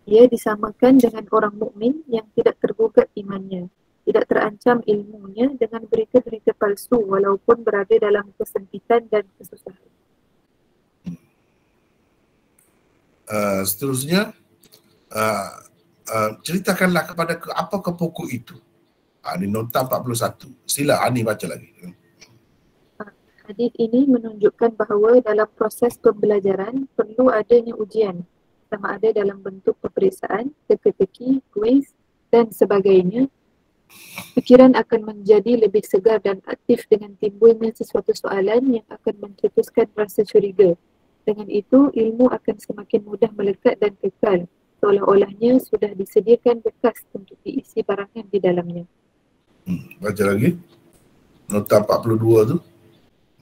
Ia disamakan dengan orang mukmin yang tidak tergugat imannya, tidak terancam ilmunya dengan berita-berita palsu walaupun berada dalam kesempitan dan kesusahan. Seterusnya, ceritakanlah kepada apakah pokok itu. Ini nota 41. Sila Ani baca lagi. Hadis ini menunjukkan bahawa dalam proses pembelajaran perlu adanya ujian, sama ada dalam bentuk peperiksaan, teka-teki, kuis dan sebagainya. Fikiran akan menjadi lebih segar dan aktif dengan timbulnya sesuatu soalan yang akan mencetuskan rasa curiga. Dengan itu, ilmu akan semakin mudah melekat dan kekal, seolah-olahnya sudah disediakan bekas untuk diisi barangan di dalamnya. Baca lagi. Nota 42 tu.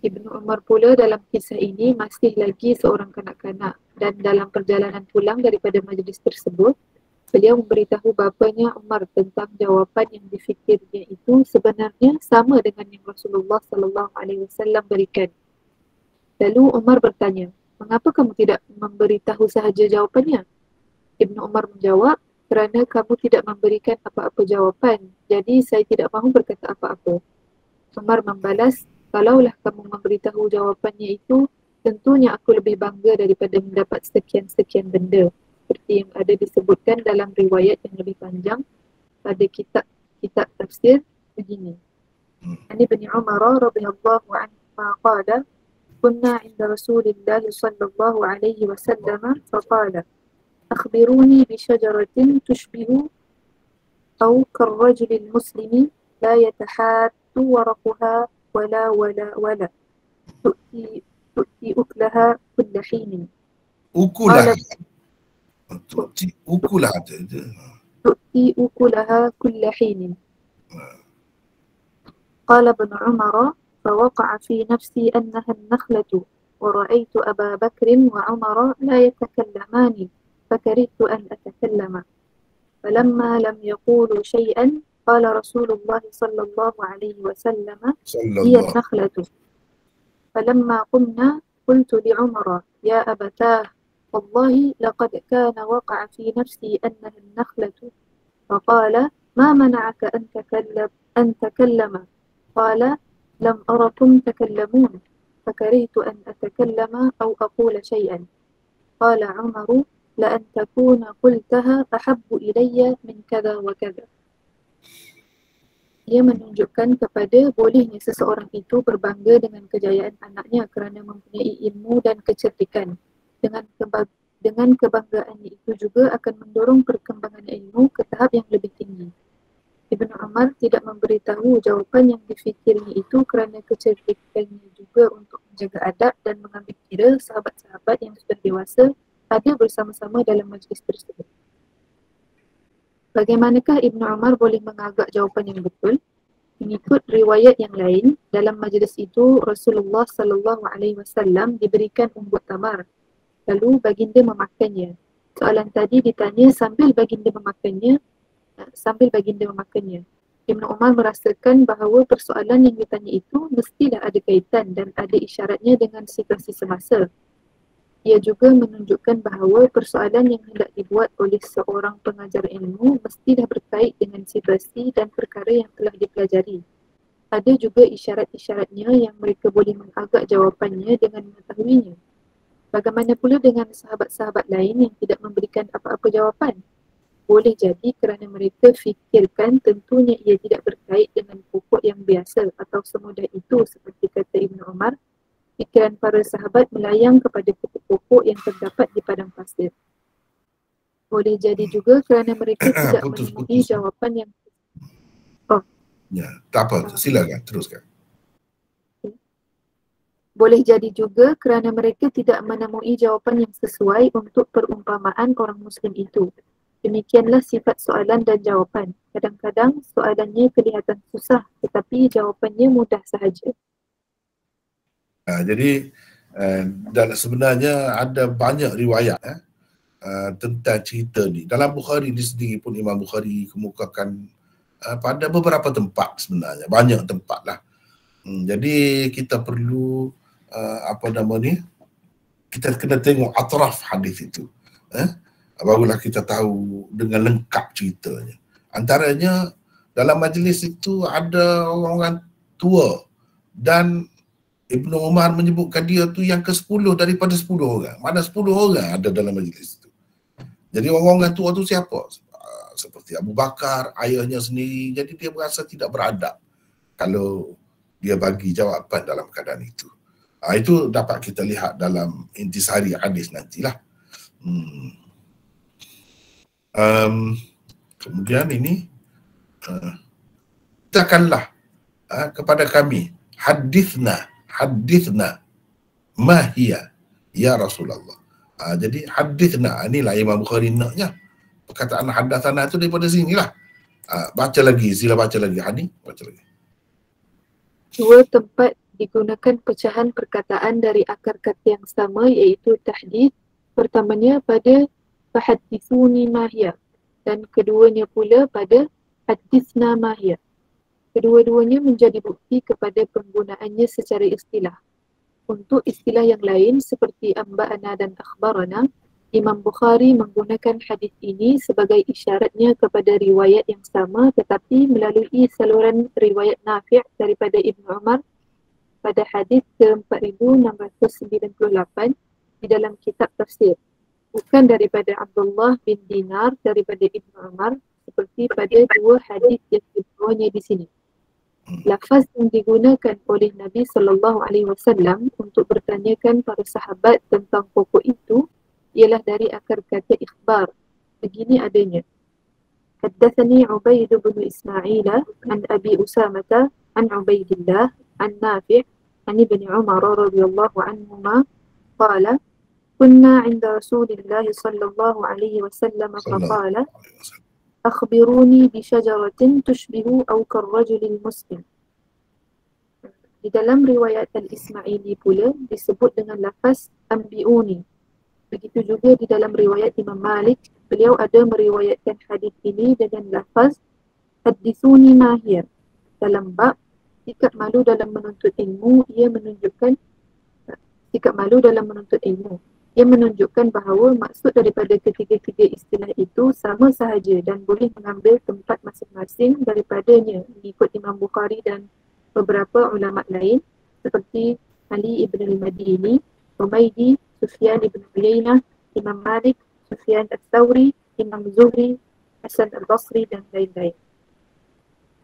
Ibnu Umar pula dalam kisah ini masih lagi seorang kanak-kanak, dan dalam perjalanan pulang daripada majlis tersebut, beliau memberitahu bapanya Umar tentang jawapan yang difikirnya itu sebenarnya sama dengan yang Rasulullah SAW berikan. Lalu Umar bertanya, "Mengapa kamu tidak memberitahu sahaja jawapannya?" Ibnu Umar menjawab, "Kerana kamu tidak memberikan apa-apa jawapan, jadi saya tidak mahu berkata apa-apa." Umar membalas, "Kalaulah kamu memberitahu jawapannya itu, tentunya aku lebih bangga daripada mendapat sekian-sekian benda, seperti yang ada disebutkan dalam riwayat yang lebih panjang pada kitab tafsir begini. Ani bin Umar radhiyallahu anhu qala, kunna 'inda Rasulillah sallallahu alaihi wasallam faqala, akhbiruni bi syajaratin tushbihu aw karrajulil muslimi la yatahattu waraqaha wala tu'ti uklaha kulla hinin." Ukulah. Ukulah. تؤتي أكلها كل حين. قال ابن عمر فوقع في نفسي أنها النخلة ورأيت أبا بكر وعمر لا يتكلمان فكرهت أن أتكلم فلما لم يقولوا شيئا قال رسول الله صلى الله عليه وسلم هي النخلة فلما قمنا قلت لعمر يا أبتاه والله لقد كان وقع في نفسي أنها النخلة فقال ما منعك أن تكلم قال لم أركم تكلمون فكرهت أن أتكلم أو أقول شيئا قال عمر لأن تكون قلتها أحب إلي من كذا وكذا. Ia menunjukkan kepada bolehnya seseorang itu berbangga dengan kejayaan anaknya kerana mempunyai ilmu dan kecerdikan. Dengan kebanggaannya itu juga akan mendorong perkembangan ilmu ke tahap yang lebih tinggi. Ibnu Umar tidak memberitahu jawapan yang difikirnya itu kerana kecerdikannya juga untuk menjaga adab dan mengambil kira sahabat-sahabat yang sudah dewasa ada bersama-sama dalam majlis tersebut. Bagaimanakah Ibnu Umar boleh mengagak jawapan yang betul? Mengikut riwayat yang lain, dalam majlis itu Rasulullah SAW diberikan umbut tamar. Lalu baginda memakannya. Soalan tadi ditanya sambil baginda memakannya. Ibnu Umar merasakan bahawa persoalan yang ditanya itu mestilah ada kaitan dan ada isyaratnya dengan situasi semasa. Ia juga menunjukkan bahawa persoalan yang hendak dibuat oleh seorang pengajar ilmu mestilah berkait dengan situasi dan perkara yang telah dipelajari. Ada juga isyarat-isyaratnya yang mereka boleh mengagak jawapannya dengan mengetahuinya. Bagaimana pula dengan sahabat-sahabat lain yang tidak memberikan apa-apa jawapan? Boleh jadi kerana mereka fikirkan tentunya ia tidak berkait dengan pokok yang biasa atau semudah itu seperti kata Ibnu Umar. Fikiran para sahabat melayang kepada pokok-pokok yang terdapat di padang pasir. Boleh jadi juga kerana mereka tidak menemui jawapan yang... Ya, tak apa, silakan, teruskan. Boleh jadi juga kerana mereka tidak menemui jawapan yang sesuai untuk perumpamaan orang Muslim itu. Demikianlah sifat soalan dan jawapan. Kadang-kadang soalannya kelihatan susah tetapi jawapannya mudah sahaja. Jadi dan sebenarnya ada banyak riwayat tentang cerita ni. Dalam Bukhari ni sendiri pun Imam Bukhari kemukakan pada beberapa tempat sebenarnya, banyak tempat lah. Jadi kita perlu kita kena tengok atraf hadis itu. Barulah kita tahu dengan lengkap ceritanya. Antaranya dalam majlis itu ada orang tua dan Ibnu Umar menyebutkan dia tu yang ke-10 daripada 10 orang. Mana 10 orang ada dalam majlis itu. Jadi orang-orang tua tu siapa? Seperti Abu Bakar, ayahnya sendiri. Jadi dia merasa tidak beradab kalau dia bagi jawapan dalam keadaan itu. Itu dapat kita lihat dalam intisari hadis nantilah. Kemudian ini katakanlah kepada kami, hadithna mahia ya Rasulullah. Jadi hadithna, inilah Imam Bukhari naknya. Perkataan hadatsana itu daripada sinilah. Baca lagi, sila baca lagi. Hani, baca lagi. Dua tempat digunakan pecahan perkataan dari akar kata yang sama, iaitu tahdits. Pertamanya pada fahaddithuni mahia dan keduanya pula pada hadithna mahia. Kedua-duanya menjadi bukti kepada penggunaannya secara istilah. Untuk istilah yang lain seperti amba'ana dan akhbarana, Imam Bukhari menggunakan hadis ini sebagai isyaratnya kepada riwayat yang sama tetapi melalui saluran riwayat Nafi' daripada Ibnu Umar pada hadis ke-4698 di dalam kitab tafsir. Bukan daripada Abdullah bin Dinar daripada Ibnu Umar seperti pada dua hadis yang dibawanya di sini. Lafaz yang digunakan oleh Nabi SAW untuk bertanyakan para sahabat tentang pokok itu ialah dari akar kata ikhbar. Begini adanya. Haddathani Ubaid bin Ismail an Abi Usamah an Ubaidillah an Nafi' an Ibn Umar radhiyallahu anhuma qala kunna 'inda Rasulillah sallallahu alaihi wasallam faqala akhbiruni bi syajaratin tushbihu aw karrajulil muslim. Di dalam riwayat Al-Ismaili pula disebut dengan lafaz ambiuni. Begitu juga di dalam riwayat Imam Malik, beliau ada meriwayatkan hadis ini dengan lafaz hadithuni mahir. Dalam bab sikap malu dalam menuntut ilmu, ia menunjukkan bahawa maksud daripada ketiga-tiga istilah itu sama sahaja dan boleh mengambil tempat masing-masing daripadanya mengikut Imam Bukhari dan beberapa ulama lain seperti Ali ibn al-Madini, Humaydi, Sufyan ibn Uyainah, Imam Malik, Sufyan al-Thawri, Imam Zuhri, Hasan al-Basri dan lain-lain.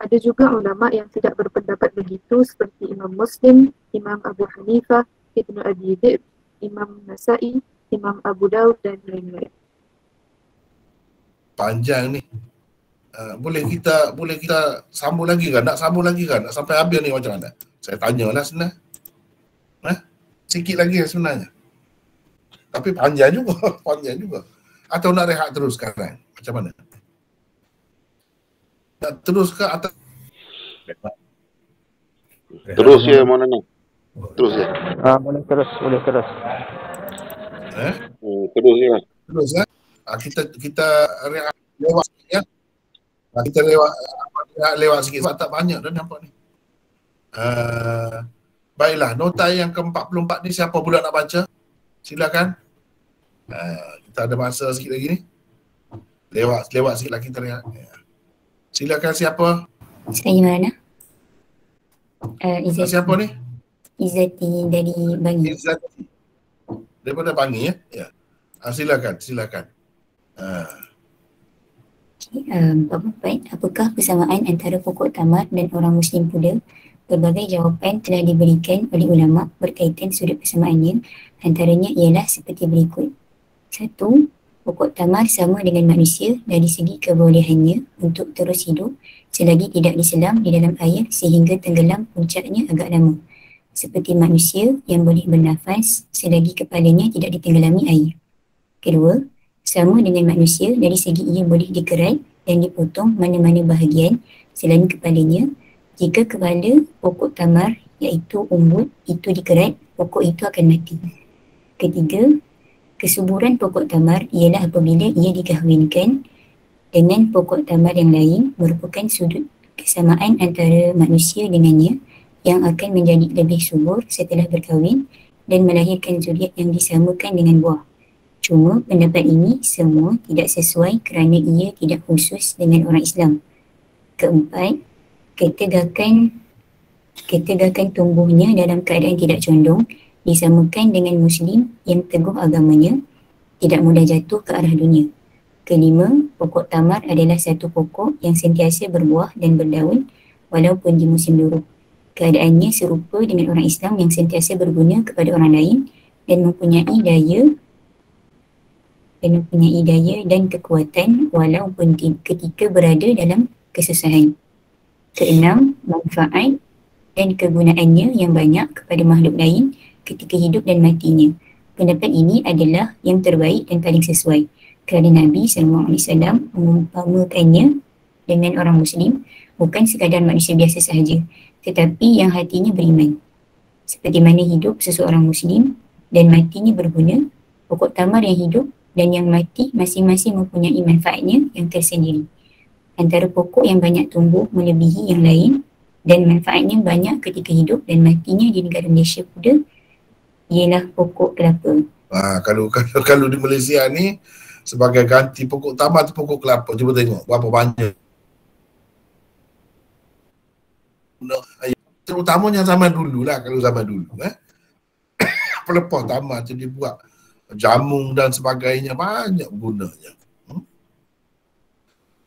Ada juga ulama yang tidak berpendapat begitu seperti Imam Muslim, Imam Abu Hanifah, Ibn Abi Dhib, Imam Nasa'i, Imam Abu Dawud dan lain-lain. Panjang ni. Boleh kita sambung lagi kan? Nak sambung lagi kan? Nak sampai habis ni macam mana? Saya tanyalah sebenarnya. Sikit lagi sebenarnya. Tapi panjang juga. Atau nak rehat terus sekarang? Macam mana? Nak terus ke atau terus ya mana ni? Terus ya. Boleh terus. Terus ya. Terus ya. Kita rehat lewat sikit ya. Kita lewat sikit sebab tak banyak dah nampak ni. Baiklah, nota yang ke-44 ni siapa pula nak baca? Silakan. Kita ada masa sikit lagi ni. Lewat sikit lagi kita lihat. Silakan siapa? Saya mana? Izzati. Siapa ni? Izzati dari Bangi. Izzati. Daripada Bangi ya? Ya. Silakan. Apakah persamaan antara pokok tamar dan orang Muslim pula? Berbagai jawapan telah diberikan oleh ulama berkaitan sudut persamaannya. Antaranya ialah seperti berikut. 1. Pokok tamar sama dengan manusia dari segi kebolehannya untuk terus hidup selagi tidak diselam di dalam air sehingga tenggelam puncaknya agak lama. Seperti manusia yang boleh bernafas selagi kepalanya tidak ditenggelami air. 2. Sama dengan manusia dari segi ia boleh dikerat dan dipotong mana-mana bahagian selain kepalanya. Jika kepala pokok tamar iaitu umbut itu dikerat, pokok itu akan mati. 3. Kesuburan pokok tamar ialah apabila ia dikahwinkan Dengan pokok tamar yang lain merupakan sudut kesamaan antara manusia dengannya yang akan menjadi lebih subur setelah berkahwin dan melahirkan zuriat yang disamakan dengan buah. Cuma pendapat ini semua tidak sesuai kerana ia tidak khusus dengan orang Islam. Keempat, ketegakan tumbuhnya dalam keadaan tidak condong disamakan dengan Muslim yang teguh agamanya, tidak mudah jatuh ke arah dunia. Kelima, pokok tamar adalah satu pokok yang sentiasa berbuah dan berdaun walaupun di musim luruh. Keadaannya serupa dengan orang Islam yang sentiasa berguna kepada orang lain dan mempunyai daya dan kekuatan walaupun ketika berada dalam kesusahan. Keenam, manfaat dan kegunaannya yang banyak kepada makhluk lain ketika hidup dan matinya. Pendapat ini adalah yang terbaik dan paling sesuai kerana Nabi SAW mengumpamakannya dengan orang Muslim, bukan sekadar manusia biasa sahaja, tetapi yang hatinya beriman. Seperti mana hidup seseorang Muslim dan matinya berguna, pokok tamar yang hidup dan yang mati masing-masing mempunyai manfaatnya yang tersendiri. Antara pokok yang banyak tumbuh melebihi yang lain dan manfaatnya banyak ketika hidup dan matinya di negara Malaysia pula ialah pokok kelapa. Kalau di Malaysia ni sebagai ganti pokok tamar tu pokok kelapa. Cuba tengok berapa banyak. Terutamanya zaman dulu lah, kalau zaman dulu pelepah tamar tu dia buat jamu dan sebagainya, banyak gunanya.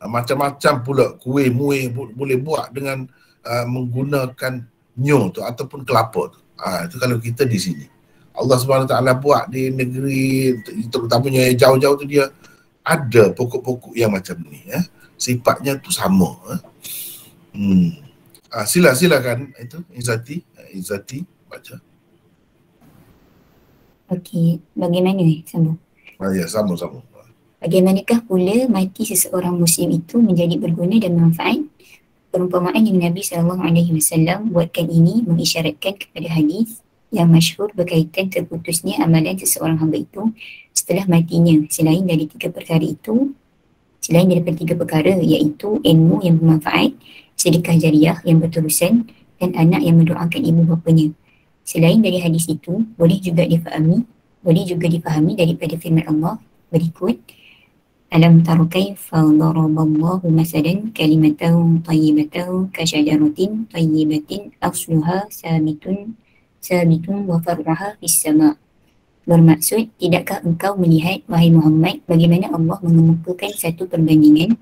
Macam-macam pula kuih muih boleh buat dengan menggunakan nyo tu ataupun kelapa tu. Itu kalau kita di sini. Allah SWT buat di negeri terutamanya jauh-jauh tu, dia ada pokok-pokok yang macam ni sifatnya tu sama. Silakan itu Izzati baca. Okey, bagaimana sambung? Ya, sambung. Bagaimanakah pula mati seseorang Muslim itu menjadi berguna dan manfaat? Perumpamaan yang Nabi SAW buatkan ini mengisyaratkan kepada hadis yang masyhur berkaitan terputusnya amalan seseorang hamba itu setelah matinya selain daripada tiga perkara iaitu ilmu yang bermanfaat, sedekah jariah yang berterusan dan anak yang mendoakan ibu bapanya. Selain dari hadis itu, boleh juga difahami daripada firman Allah berikut, alam tara kaifa daraballahu masalan kalimatan tayyibatan kasyajaratin tayyibatin asluha sabitun wa far'uha fis sama'. Bermaksud, tidakkah engkau melihat wahai Muhammad bagaimana Allah mengemukakan satu perbandingan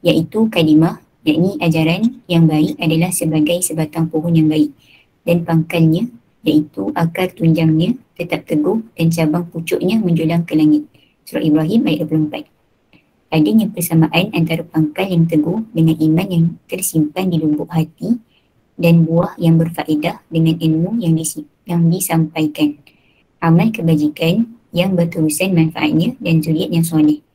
iaitu kalimah, yakni ajaran yang baik adalah sebagai sebatang pohon yang baik dan pangkalnya iaitu akar tunjangnya tetap teguh dan cabang pucuknya menjulang ke langit. Surah Ibrahim ayat 24. Adanya persamaan antara pangkal yang teguh dengan iman yang tersimpan di lubuk hati dan buah yang berfaedah dengan ilmu yang disampaikan, amal kebajikan yang berterusan manfaatnya dan zuriat yang soleh.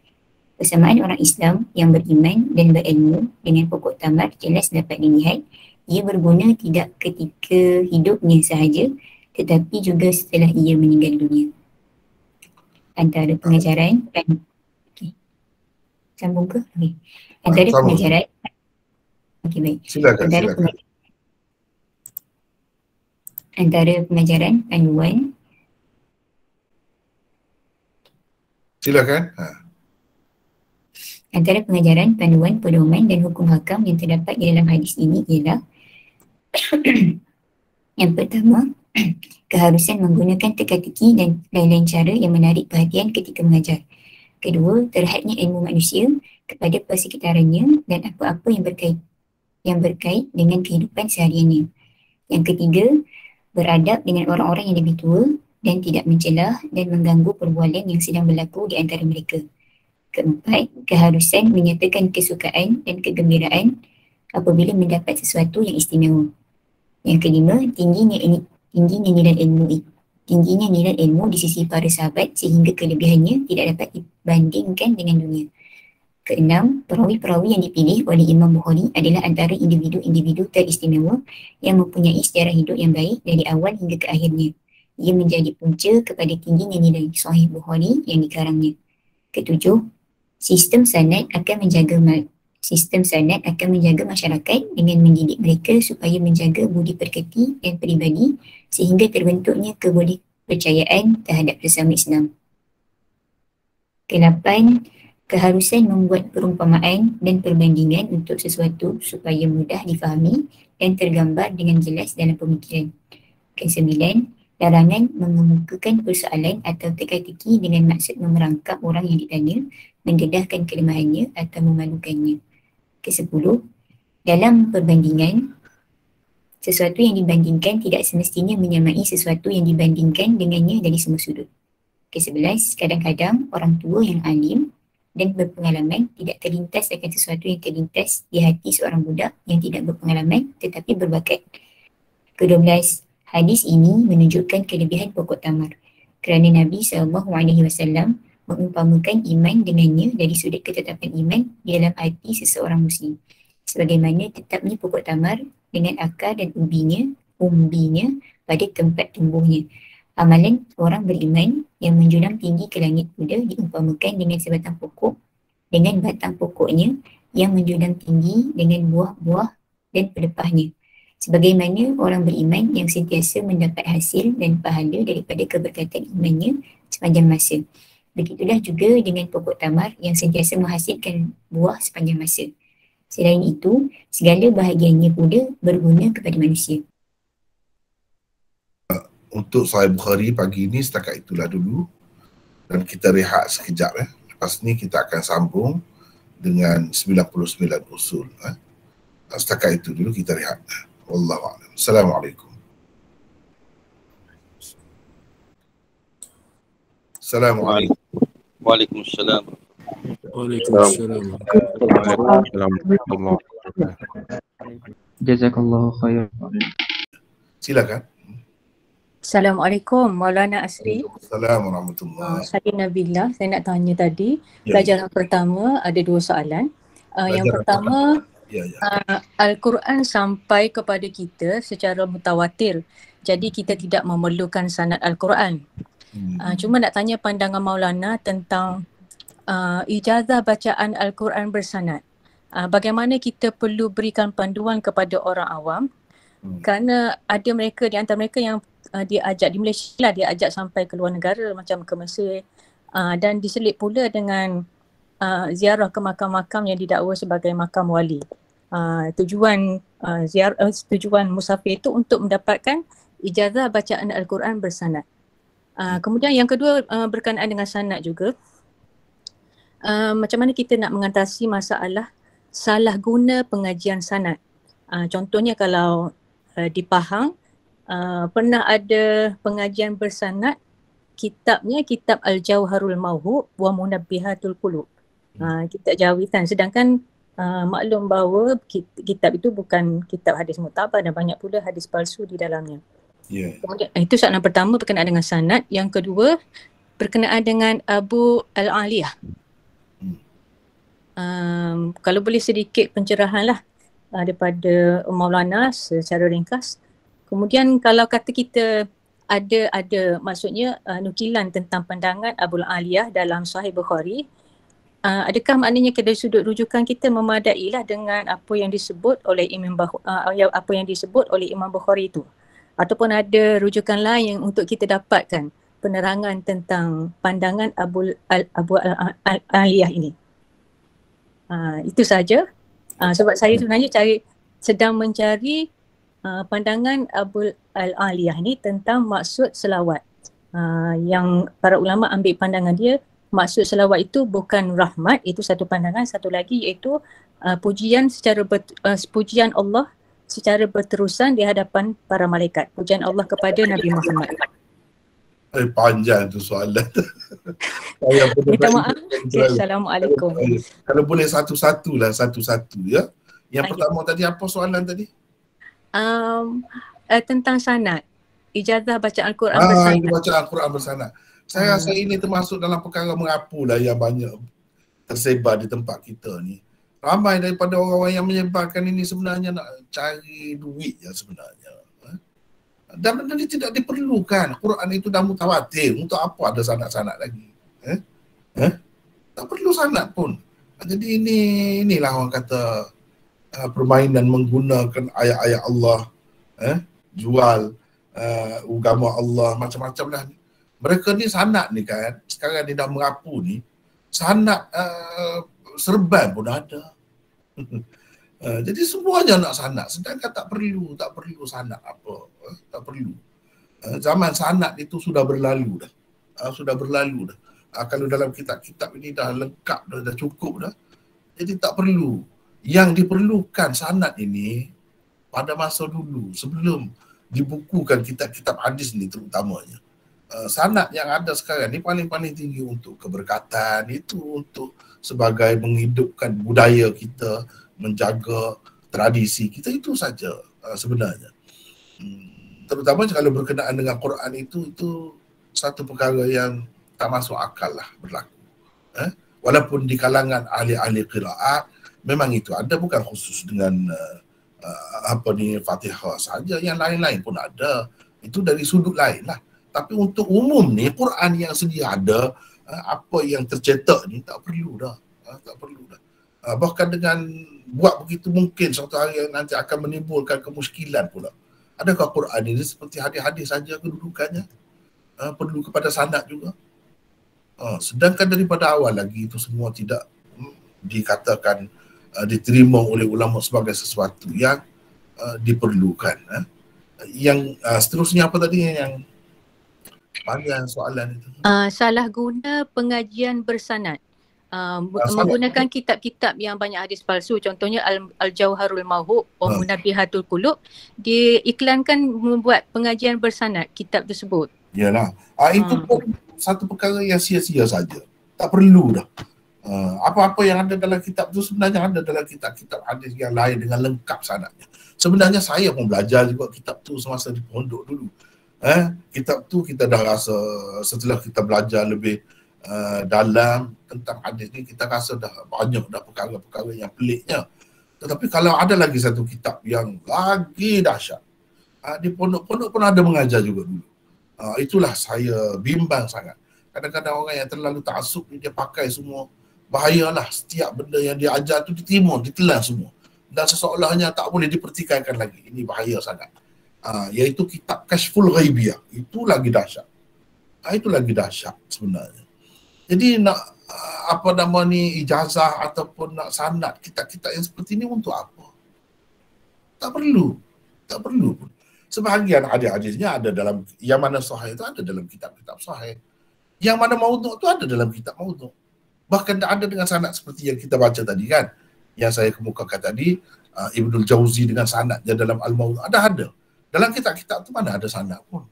Persamaan orang Islam yang beriman dan berilmu dengan pokok tamar jelas dapat dilihat. Ia berguna tidak ketika hidupnya sahaja tetapi juga setelah ia meninggal dunia. Antara pengajaran sambung ke? Okay. Antara pengajaran baik. Silakan. Antara pengajaran panduan. Silakan. Antara pengajaran, panduan, pedoman dan hukum hakam yang terdapat di dalam hadis ini ialah yang pertama, keharusan menggunakan teka-teki dan lain-lain cara yang menarik perhatian ketika mengajar. Kedua, terhadnya ilmu manusia kepada persekitarannya dan apa-apa yang berkait dengan kehidupan sehariannya. Yang ketiga, beradab dengan orang-orang yang lebih tua dan tidak mencelah dan mengganggu perbualan yang sedang berlaku di antara mereka. Keempat, keharusan menyatakan kesukaan dan kegembiraan apabila mendapat sesuatu yang istimewa. Yang kelima, tingginya nilai ilmu di sisi para sahabat sehingga kelebihannya tidak dapat dibandingkan dengan dunia. Keenam, perawi-perawi yang dipilih oleh Imam Bukhari adalah antara individu-individu teristimewa yang mempunyai sejarah hidup yang baik dari awal hingga ke akhirnya. Ia menjadi punca kepada tingginya nilai Sahih Bukhari yang dikarangnya. Ketujuh, Sistem sanad akan menjaga masyarakat dengan mendidik mereka supaya menjaga budi pekerti dan peribadi sehingga terbentuknya kepercayaan terhadap sesama Islam. Ke-8, keharusan membuat perumpamaan dan perbandingan untuk sesuatu supaya mudah difahami dan tergambar dengan jelas dalam pemikiran. Ke-9, larangan mengemukakan persoalan atau teka-teki dengan maksud memerangkap orang yang ditanya, mendedahkan kelemahannya atau memalukannya. Ke-10, dalam perbandingan, sesuatu yang dibandingkan tidak semestinya menyamai sesuatu yang dibandingkan dengannya dari semua sudut. Ke-11, kadang-kadang orang tua yang alim dan berpengalaman tidak terlintas akan sesuatu yang terlintas di hati seorang budak yang tidak berpengalaman tetapi berbakat. Ke-12, hadis ini menunjukkan kelebihan pokok tamar kerana Nabi SAW mengumpamakan iman dengannya dari sudut ketetapan iman di dalam hati seseorang Muslim. Sebagaimana tetapnya pokok tamar dengan akar dan umbinya pada tempat tumbuhnya. Amalan orang beriman yang menjulang tinggi ke langit pula diumpamakan dengan sebatang pokok dengan batang pokoknya yang menjulang tinggi dengan buah-buah dan pelepahnya. Sebagaimana orang beriman yang sentiasa mendapat hasil dan pahala daripada keberkatan imannya sepanjang masa. Begitulah juga dengan pokok tamar yang sentiasa menghasilkan buah sepanjang masa. Selain itu, segala bahagiannya pula berguna kepada manusia. Untuk Sahih Bukhari pagi ini setakat itulah dulu. Dan kita rehat sekejap ya. Lepas ni kita akan sambung dengan 99 usul. Setakat itu dulu kita rehat. Wallahualam. Assalamualaikum. Assalamualaikum. Waalaikumsalam. Waalaikumsalam. Jazakallahu khairan. Silakan. Assalamualaikum Maulana Asri. Assalamualaikum warahmatullahi. Saya Nabila, saya nak tanya tadi. Pelajaran pertama ada 2 soalan. Yang pertama, Al-Quran sampai kepada kita secara mutawatir. Jadi kita tidak memerlukan sanad Al-Quran. Cuma nak tanya pandangan Maulana tentang ijazah bacaan Al-Quran bersanad. Bagaimana kita perlu berikan panduan kepada orang awam? Kerana ada mereka di antara mereka yang diajak di Malaysia lah, diajak sampai ke luar negara macam ke Mesir dan diselit pula dengan ziarah ke makam-makam yang didakwa sebagai makam wali. Tujuan musafir itu untuk mendapatkan ijazah bacaan Al-Quran bersanad. Kemudian yang kedua berkenaan dengan sanad juga. Macam mana kita nak mengatasi masalah salah guna pengajian sanad. Contohnya kalau di Pahang pernah ada pengajian bersanad, kitabnya kitab Al-Jauharul Mawhub wa Munabbihatul Qulub. Kitab Jawitan. Sedangkan maklum bahawa kitab itu bukan kitab hadis mutabar dan banyak pula hadis palsu di dalamnya. Kemudian, itu soalan pertama berkenaan dengan sanad. Yang kedua berkenaan dengan Abu Al-Aliyah. Kalau boleh sedikit pencerahan lah daripada Maulana secara ringkas. Kemudian kalau kata kita ada maksudnya nukilan tentang pandangan Abu Al-Aliyah dalam Sahih Bukhari, adakah maknanya dari sudut rujukan kita memadailah dengan apa yang disebut oleh Imam Bukhari itu, ataupun ada rujukan lain yang untuk kita dapatkan penerangan tentang pandangan Abu Al-Aliyah ini? Itu saja. Sebab saya sebenarnya sedang mencari pandangan Abu Al-Aliyah ini tentang maksud selawat. Yang para ulama ambil pandangan dia, maksud selawat itu bukan rahmat, itu satu pandangan. Satu lagi iaitu pujian pujian Allah secara berterusan di hadapan para malaikat. Pujian Allah kepada Nabi Muhammad. Panjang tu soalan. Minta maaf. Assalamualaikum. Kalau boleh satu-satu ya. Yang pertama tadi apa soalan tadi? Tentang sanad. Ijazah baca Al-Quran bersanad. Baca Al-Quran bersanad. Saya rasa ini termasuk dalam perkara mengapu lah yang banyak tersebar di tempat kita ni. Ramai daripada orang-orang yang menyebarkan ini sebenarnya nak cari duit ya sebenarnya. Dan benda ni tidak diperlukan. Quran itu dah mutawatir. Untuk apa ada sanad-sanad lagi? Tak perlu sanad pun. Jadi inilah orang kata permainan menggunakan ayat-ayat Allah, jual agama Allah, macam-macam lah. Mereka ni sanad ni kan, sekarang ni dah merapu ni, sanad serban pun ada. Jadi semuanya nak sanad, sedangkan tak perlu sanad apa, tak perlu. Zaman sanad itu sudah berlalu dah. Kalau dalam kitab-kitab ini dah lengkap dah cukup dah. Jadi tak perlu. Yang diperlukan sanad ini pada masa dulu sebelum dibukukan kitab-kitab hadis ni terutamanya. Sanad yang ada sekarang ni paling-paling tinggi untuk keberkatan, itu untuk sebagai menghidupkan budaya kita, menjaga tradisi kita, itu saja sebenarnya. Terutama kalau berkenaan dengan Quran itu satu perkara yang tak masuk akal lah berlaku. Walaupun di kalangan ahli-ahli qiraat memang itu ada, bukan khusus dengan Fatihah saja, yang lain-lain pun ada. Itu dari sudut lain lah. Tapi untuk umum ni, Quran yang sedia ada, apa yang tercetak ni tak perlu dah. Bahkan dengan buat begitu mungkin suatu hari nanti akan menimbulkan kemuskilan pula. Adakah Quran ini seperti hadis-hadis saja kedudukannya? Perlu kepada sanad juga. Sedangkan daripada awal lagi itu semua tidak dikatakan diterima oleh ulama sebagai sesuatu yang diperlukan. Yang seterusnya apa tadi yang panjang soalan itu? Salah guna pengajian bersanad. Menggunakan kitab-kitab yang banyak hadis palsu, contohnya Al-Jauharul Mawhub, Munabihatul Qulub, diiklankan membuat pengajian bersanad kitab tersebut. Yalah. Itu pun satu perkara yang sia-sia saja. Tak perlu dah. Apa-apa yang ada dalam kitab tu sebenarnya ada dalam kitab-kitab hadis yang lain dengan lengkap sanadnya. Sebenarnya saya pun belajar juga kitab tu semasa di pondok dulu. Kitab tu kita dah rasa setelah kita belajar lebih dalam tentang hadis ni, kita rasa dah banyak dah perkara-perkara yang peliknya. Tetapi kalau ada lagi satu kitab yang lagi dahsyat, di pondok-pondok pun ada mengajar juga dulu. Itulah saya bimbang sangat. Kadang-kadang orang yang terlalu taksub ni dia pakai semua. Bahayalah, setiap benda yang dia ajar tu diterima, ditelan semua. Dan seseolahnya tak boleh dipertikaikan lagi. Ini bahaya sangat. Iaitu kitab Kashful Ghaibiyah. Itu lagi dahsyat. Itu lagi dahsyat sebenarnya. Jadi nak ijazah ataupun nak sanad kitab-kitab yang seperti ini untuk apa? Tak perlu pun. Sebahagian hadis-hadisnya ada dalam, yang mana sahih itu ada dalam kitab-kitab sahih. Yang mana maudhu' itu ada dalam kitab maudhu'. Bahkan ada dengan sanad seperti yang kita baca tadi kan. Yang saya kemukakan tadi, Ibnul Jauzi dengan sanadnya dalam Al-Maudhu' ada. Dalam kitab-kitab itu mana ada sanad pun.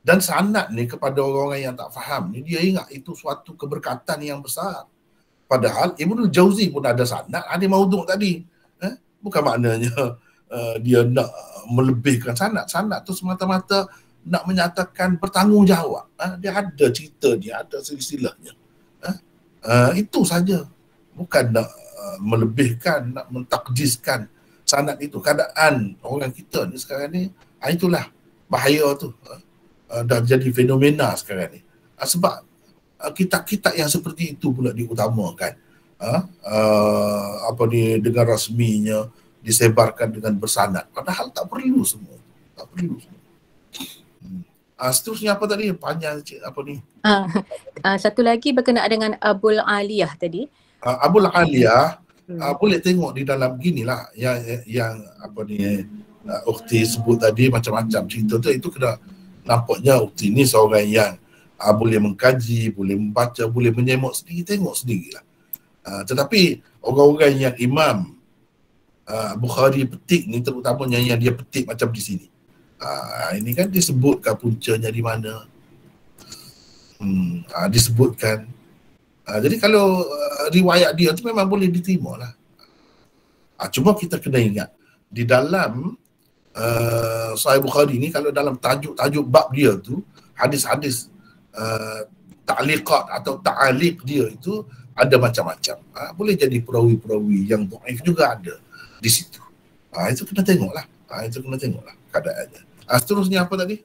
Dan sanad ni kepada orang-orang yang tak faham ni, dia ingat itu suatu keberkatan yang besar. Padahal Ibnul Jauzi pun ada sanad, ada maudhu' tadi. Bukan maknanya dia nak melebihkan sanad. Sanad tu semata-mata nak menyatakan bertanggungjawab. Dia ada cerita dia, ada silsilahnya. Itu saja. Bukan nak melebihkan, nak mentakdiskan sanad itu. Keadaan orang kita ni sekarang ni, itulah bahaya tu. Dah jadi fenomena sekarang ni. Sebab kitab-kitab yang seperti itu pula diutamakan. Dengan rasminya disebarkan dengan bersanad, padahal tak perlu semua. Seterusnya apa tadi? Panjang apa ni? Satu lagi berkenaan dengan Abul Aliyah tadi. Abul Aliyah boleh tengok di dalam ginilah yang ukhti sebut tadi, macam-macam cerita tu. Itu kena nampaknya ukhti ni seorang yang boleh mengkaji, boleh membaca, boleh menyemak sendiri, tengok sendirilah. Tetapi orang-orang yang Imam Bukhari petik ni, terutamanya yang dia petik macam di sini, ini kan disebutkan puncanya di mana, disebutkan. Jadi kalau riwayat dia tu memang boleh diterima lah. Cuma kita kena ingat di dalam Sahih Bukhari ni, kalau dalam tajuk bab dia tu, hadis-hadis ta'liqat atau ta'aliq dia itu ada macam-macam. Boleh jadi perawi-perawi yang dhaif juga ada di situ. Itu kena tengoklah. Keadaannya. Seterusnya apa tadi?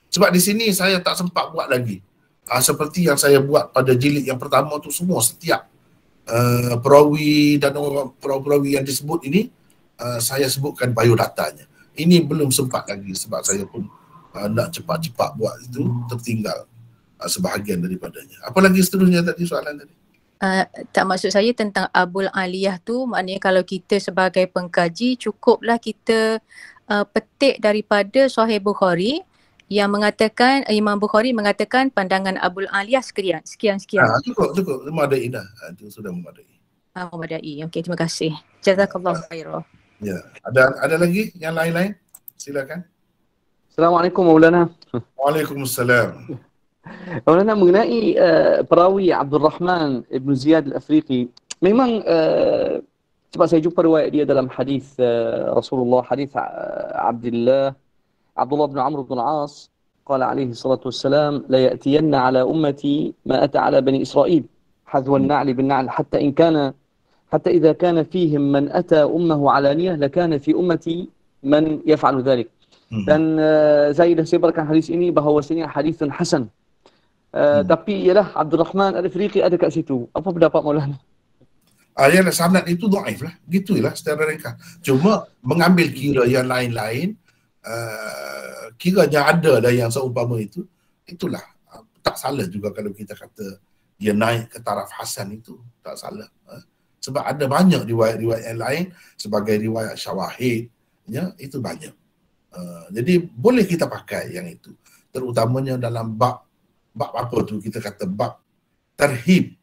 Sebab di sini saya tak sempat buat lagi. Seperti yang saya buat pada jilid yang pertama tu, semua setiap perawi dan perawi yang disebut ini saya sebutkan biodatanya. Ini belum sempat lagi sebab saya pun nak cepat-cepat buat itu, tertinggal sebahagian daripadanya. Apa lagi seterusnya tadi soalan tadi? Tak, maksud saya tentang Abul Aliyah tu, maknanya kalau kita sebagai pengkaji cukuplah kita petik daripada Sahih Bukhari yang mengatakan, Imam Bukhari mengatakan pandangan Abul Aliyah sekian. Cukup memadai dah. Itu sudah memadai. Memadai. Okey, terima kasih. Jazakallahu khairan. Ya, ada lagi yang lain-lain? Silakan. Assalamualaikum Maulana. Waalaikumsalam. Maulana, mengenai perawi Abdul Rahman Ibn Ziyad Al-Afriqi, memang sebab saya jumpa riwayat dia dalam hadis Rasulullah, hadis Abdullah bin Amr bin Al-As, qala alaihi salatu wassalam, la ya'tiyanna ala ummati ma ata ala bani Israil hadwa an-na'li bin-na'l hatta idza kana fihim man ata ummahu alaniyah lakana fi ummati man yaf'alu dhalik. Dan saya dah sebarkan hadis ini bahawasanya hadis hasan. Tapi ialah Abdul Rahman Al-Afriqi ada kat situ. Apa pendapat Maulana? Yang sanad itu dhaif lah. Gitulah secara ringkas. Cuma mengambil kira yang lain-lain, kiranya ada dah yang seumpama itu, itulah tak salah juga kalau kita kata dia naik ke taraf hasan, itu tak salah. Sebab ada banyak riwayat-riwayat yang lain sebagai riwayat syawahid, ya, itu banyak. Jadi boleh kita pakai yang itu, terutamanya dalam bab apa tu, kita kata bab tarhib,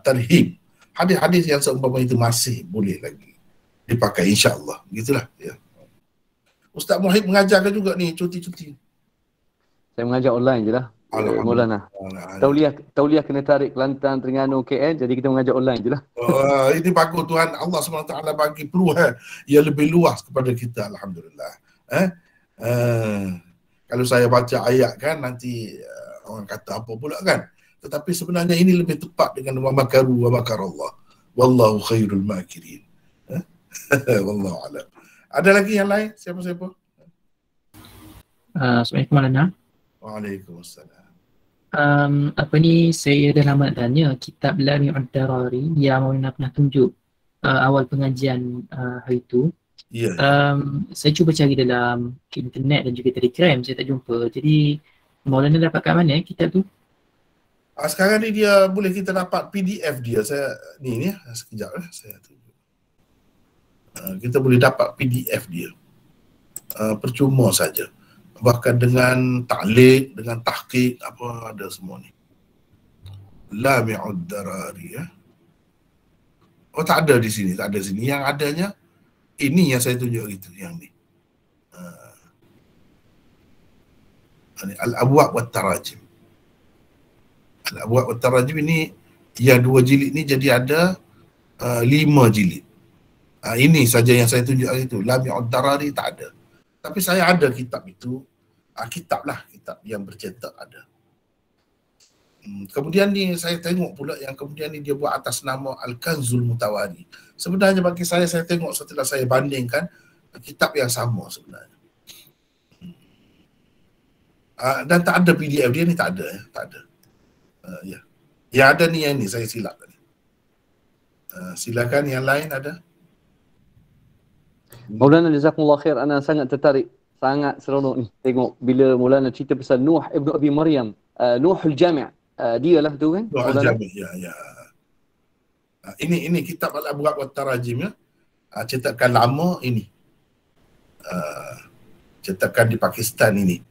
tarhib. Hadis-hadis yang seumpama itu masih boleh lagi dipakai, insya-Allah. Gitulah, ya. Ustaz Muhib mengajarkan juga ni cuti-cuti. Saya mengajar online je lah. Maulana. Tauliah kena tarik Kelantan, Terengganu, KL, jadi kita mengajar online je lah. Ini bagus, Tuhan Allah SWT bagi peluang yang lebih luas kepada kita, alhamdulillah. Kalau saya baca ayat kan nanti orang kata apa pula kan. Tetapi sebenarnya ini lebih tepat dengan wa makaru wa makarallah. Wallahu khairul makirin. Wallahu a'lam. Ada lagi yang lain? Siapa-siapa? Assalamualaikum Maulana. Waalaikumsalam. Apa ni, saya dah lama nak tanya kitab Lami'ud Darari yang Maulana pernah tunjuk awal pengajian hari itu. Ya. Saya cuba cari dalam internet dan juga Telegram, saya tak jumpa. Jadi Maulana dapat kat mana kitab tu? Sekarang ni dia boleh kita dapat PDF dia. Saya ni sekejap saya tunjuk. Kita boleh dapat PDF dia. Percuma saja. Bahkan dengan ta'liq, dengan tahqiq, apa ada semua ni. Lami'ud Darari, ya. Oh, tak ada di sini, tak ada di sini. Yang adanya ini yang saya tunjuk itu, yang ni. Al-Abwab wa Tarajim. Al-Abwab wa Tarajim ini, yang 2 jilid ni jadi ada 5 jilid. Ini saja yang saya tunjuk itu. Lami'ud Darari tak ada. Tapi saya ada kitab itu. Kitab yang bercetak ada. Kemudian ni saya tengok pula yang kemudian ni dia buat atas nama Al-Kanzul Mutawari. Sebenarnya bagi saya tengok setelah saya bandingkan, kitab yang sama sebenarnya. Dan tak ada PDF dia ni, tak ada. Tak ada. Ya. Yang ada ni yang ni, saya silap tadi. Silakan yang lain ada. Maulana jazakumullah khair, ana sangat tertarik, sangat seronok ni tengok bila Maulana cerita pasal Nuh ibn Abi Maryam, Nuhul Jami'. Dia lah tu kan? Nuhul Jami', ya. Ini kitab Al-Abwab wa Tarajim, ya. Cetakan lama ini. Cetakan di Pakistan ini.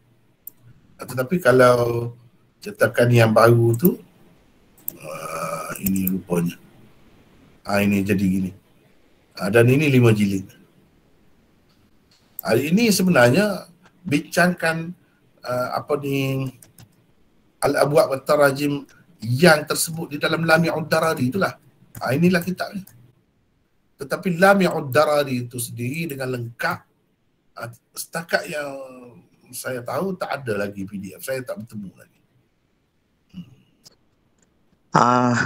Tetapi kalau cetakan yang baru tu, ini rupanya. Ini jadi gini. Dan ini 5 jilid. Ini sebenarnya bincangkan apa ni, Al-Abwab wa Tarajim yang tersebut di dalam Lami'ud Darari itulah. Inilah kitabnya. Tetapi Lami'ud Darari itu sendiri dengan lengkap, setakat yang saya tahu tak ada lagi PDF. Saya tak bertemu lagi.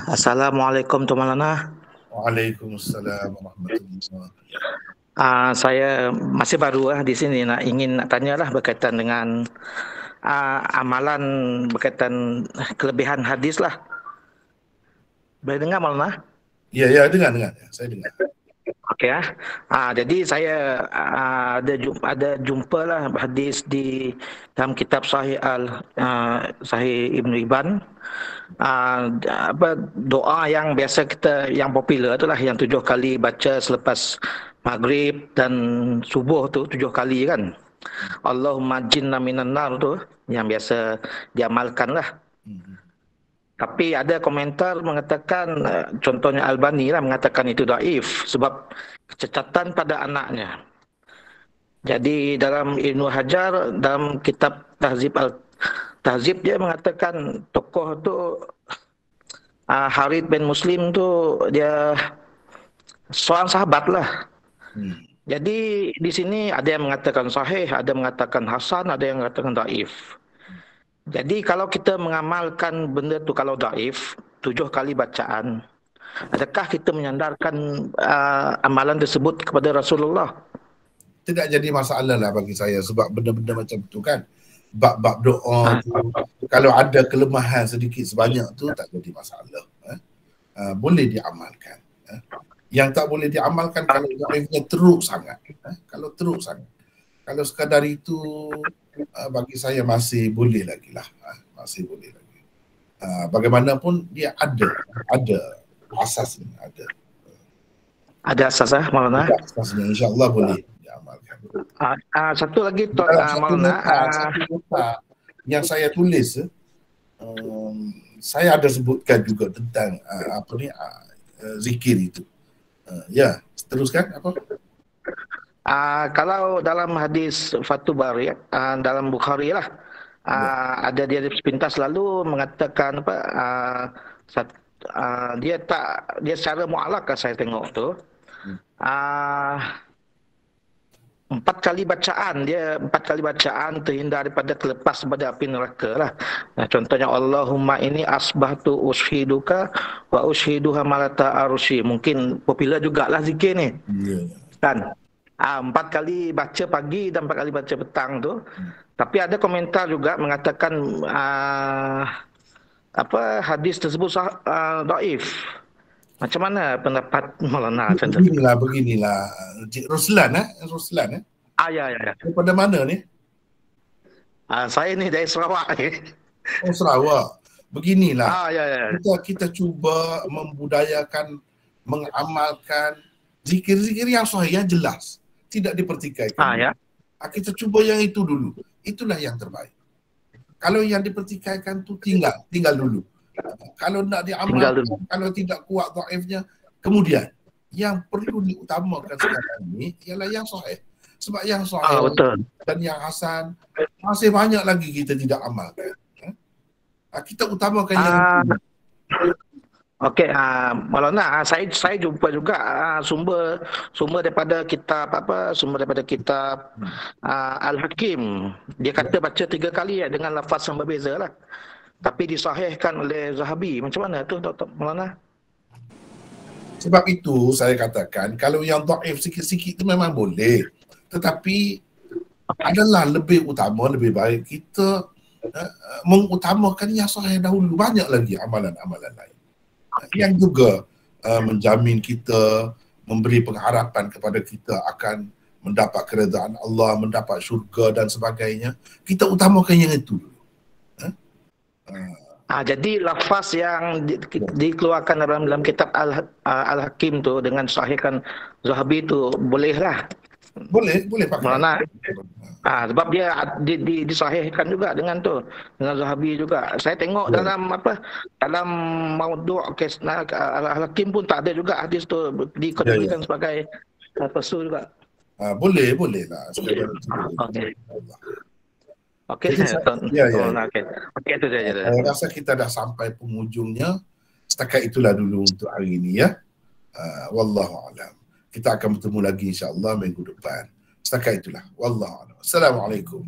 Assalamualaikum Tuan Maulana. Waalaikumsalam warahmatullahi. Saya masih baru di sini ingin nak tanyalah berkaitan dengan amalan berkaitan kelebihan hadis lah. Boleh dengar Maulana? Ya, dengar. Saya dengar. Okey ya. Jadi saya ada jumpa lah hadis di dalam kitab Sahih Sahih Ibn Hibban. Doa yang biasa kita, yang popular itulah yang 7 kali baca selepas maghrib dan subuh tu 7 kali kan. Allahumma jinna minan nar tu yang biasa diamalkan lah. Tapi ada komentar mengatakan, contohnya Albani lah mengatakan itu daif sebab kecacatan pada anaknya. Jadi dalam Ibnu Hajar, dalam kitab Tahzib dia mengatakan tokoh tu Harith bin Muslim tu dia seorang sahabat lah. Jadi di sini ada yang mengatakan sahih, ada yang mengatakan hasan, ada yang mengatakan daif. Jadi kalau kita mengamalkan benda tu kalau daif, 7 kali bacaan, adakah kita menyandarkan amalan tersebut kepada Rasulullah? Tidak jadi masalah lah bagi saya sebab benda-benda macam tu kan, bab-bab doa tu, kalau ada kelemahan sedikit sebanyak tu tak jadi masalah. Boleh diamalkan. Yang tak boleh diamalkan kalau daifnya teruk sangat. Kalau teruk sangat. Kalau sekadar itu bagi saya masih boleh lagi lah. Masih boleh lagi. Bagaimanapun dia ada asasnya. Ada asas Maulana? Ada asasnya, insyaAllah boleh diamalkan. Satu lagi Maulana. Satu nota yang saya tulis, saya ada sebutkan juga tentang zikir itu. Ya, teruskan apa? Kalau dalam hadis Fathul Bari dalam Bukhari lah, ada dia sepintas lalu mengatakan dia secara mu'alak saya tengok tu 4 kali bacaan terhindar daripada terlepas pada api neraka lah. Contohnya Allahumma ini asbahtu ushiduka wa ushiduha malata arsy. Mungkin popular jugalah zikir ni. Kan? 4 kali baca pagi dan 4 kali baca petang tu. Tapi ada komentar juga mengatakan hadis tersebut daif. Macam mana pendapat Maulana? Beginilah. Ruslan. Ya. Daripada mana ni? Saya ni dari Sarawak ni. Oh, Sarawak. Beginilah. Ya. Kita cuba membudayakan, mengamalkan zikir-zikir yang sahih, yang jelas. Tidak dipertikaikan. Kita cuba yang itu dulu. Itulah yang terbaik. Kalau yang dipertikaikan tu tinggal dulu. Kalau nak diamalkan, kalau tidak kuat dhaifnya, kemudian yang perlu diutamakan sekarang ini ialah yang sahih. Sebab yang sahih dan yang hasan masih banyak lagi kita tidak amalkan. Kita utamakan yang Okey, Maulana, saya jumpa juga sumber daripada kitab Al-Hakim. Dia kata baca 3 kali dengan lafaz yang berbeza lah. Tapi disahihkan oleh Zahabi. Macam mana tu Dr. Maulana? Sebab itu saya katakan kalau yang dhaif sikit-sikit itu memang boleh. Tetapi adalah lebih utama, lebih baik kita mengutamakan yang sahih dahulu. Banyak lagi amalan-amalan lain yang juga menjamin kita, memberi pengharapan kepada kita akan mendapat keredaan Allah, mendapat syurga dan sebagainya. Kita utamakan yang itu dulu. Jadi lafaz yang dikeluarkan dalam kitab Al-Hakim tu dengan sahihkan Zahabi tu bolehlah. Boleh pakai. Sebab dia disahihkan juga dengan Zahabi juga. Saya tengok dalam maudhu' Al-Hakim pun tak ada juga hadis tu dikategorikan sebagai palsu juga. Boleh lah. Okey. Okey itu saja. Saya rasa kita dah sampai penghujungnya. Setakat itulah dulu untuk hari ini ya. Wallahu a'lam. Kita akan bertemu lagi insya-Allah minggu depan. Setakat itulah. Wallahu a'lam. Assalamualaikum.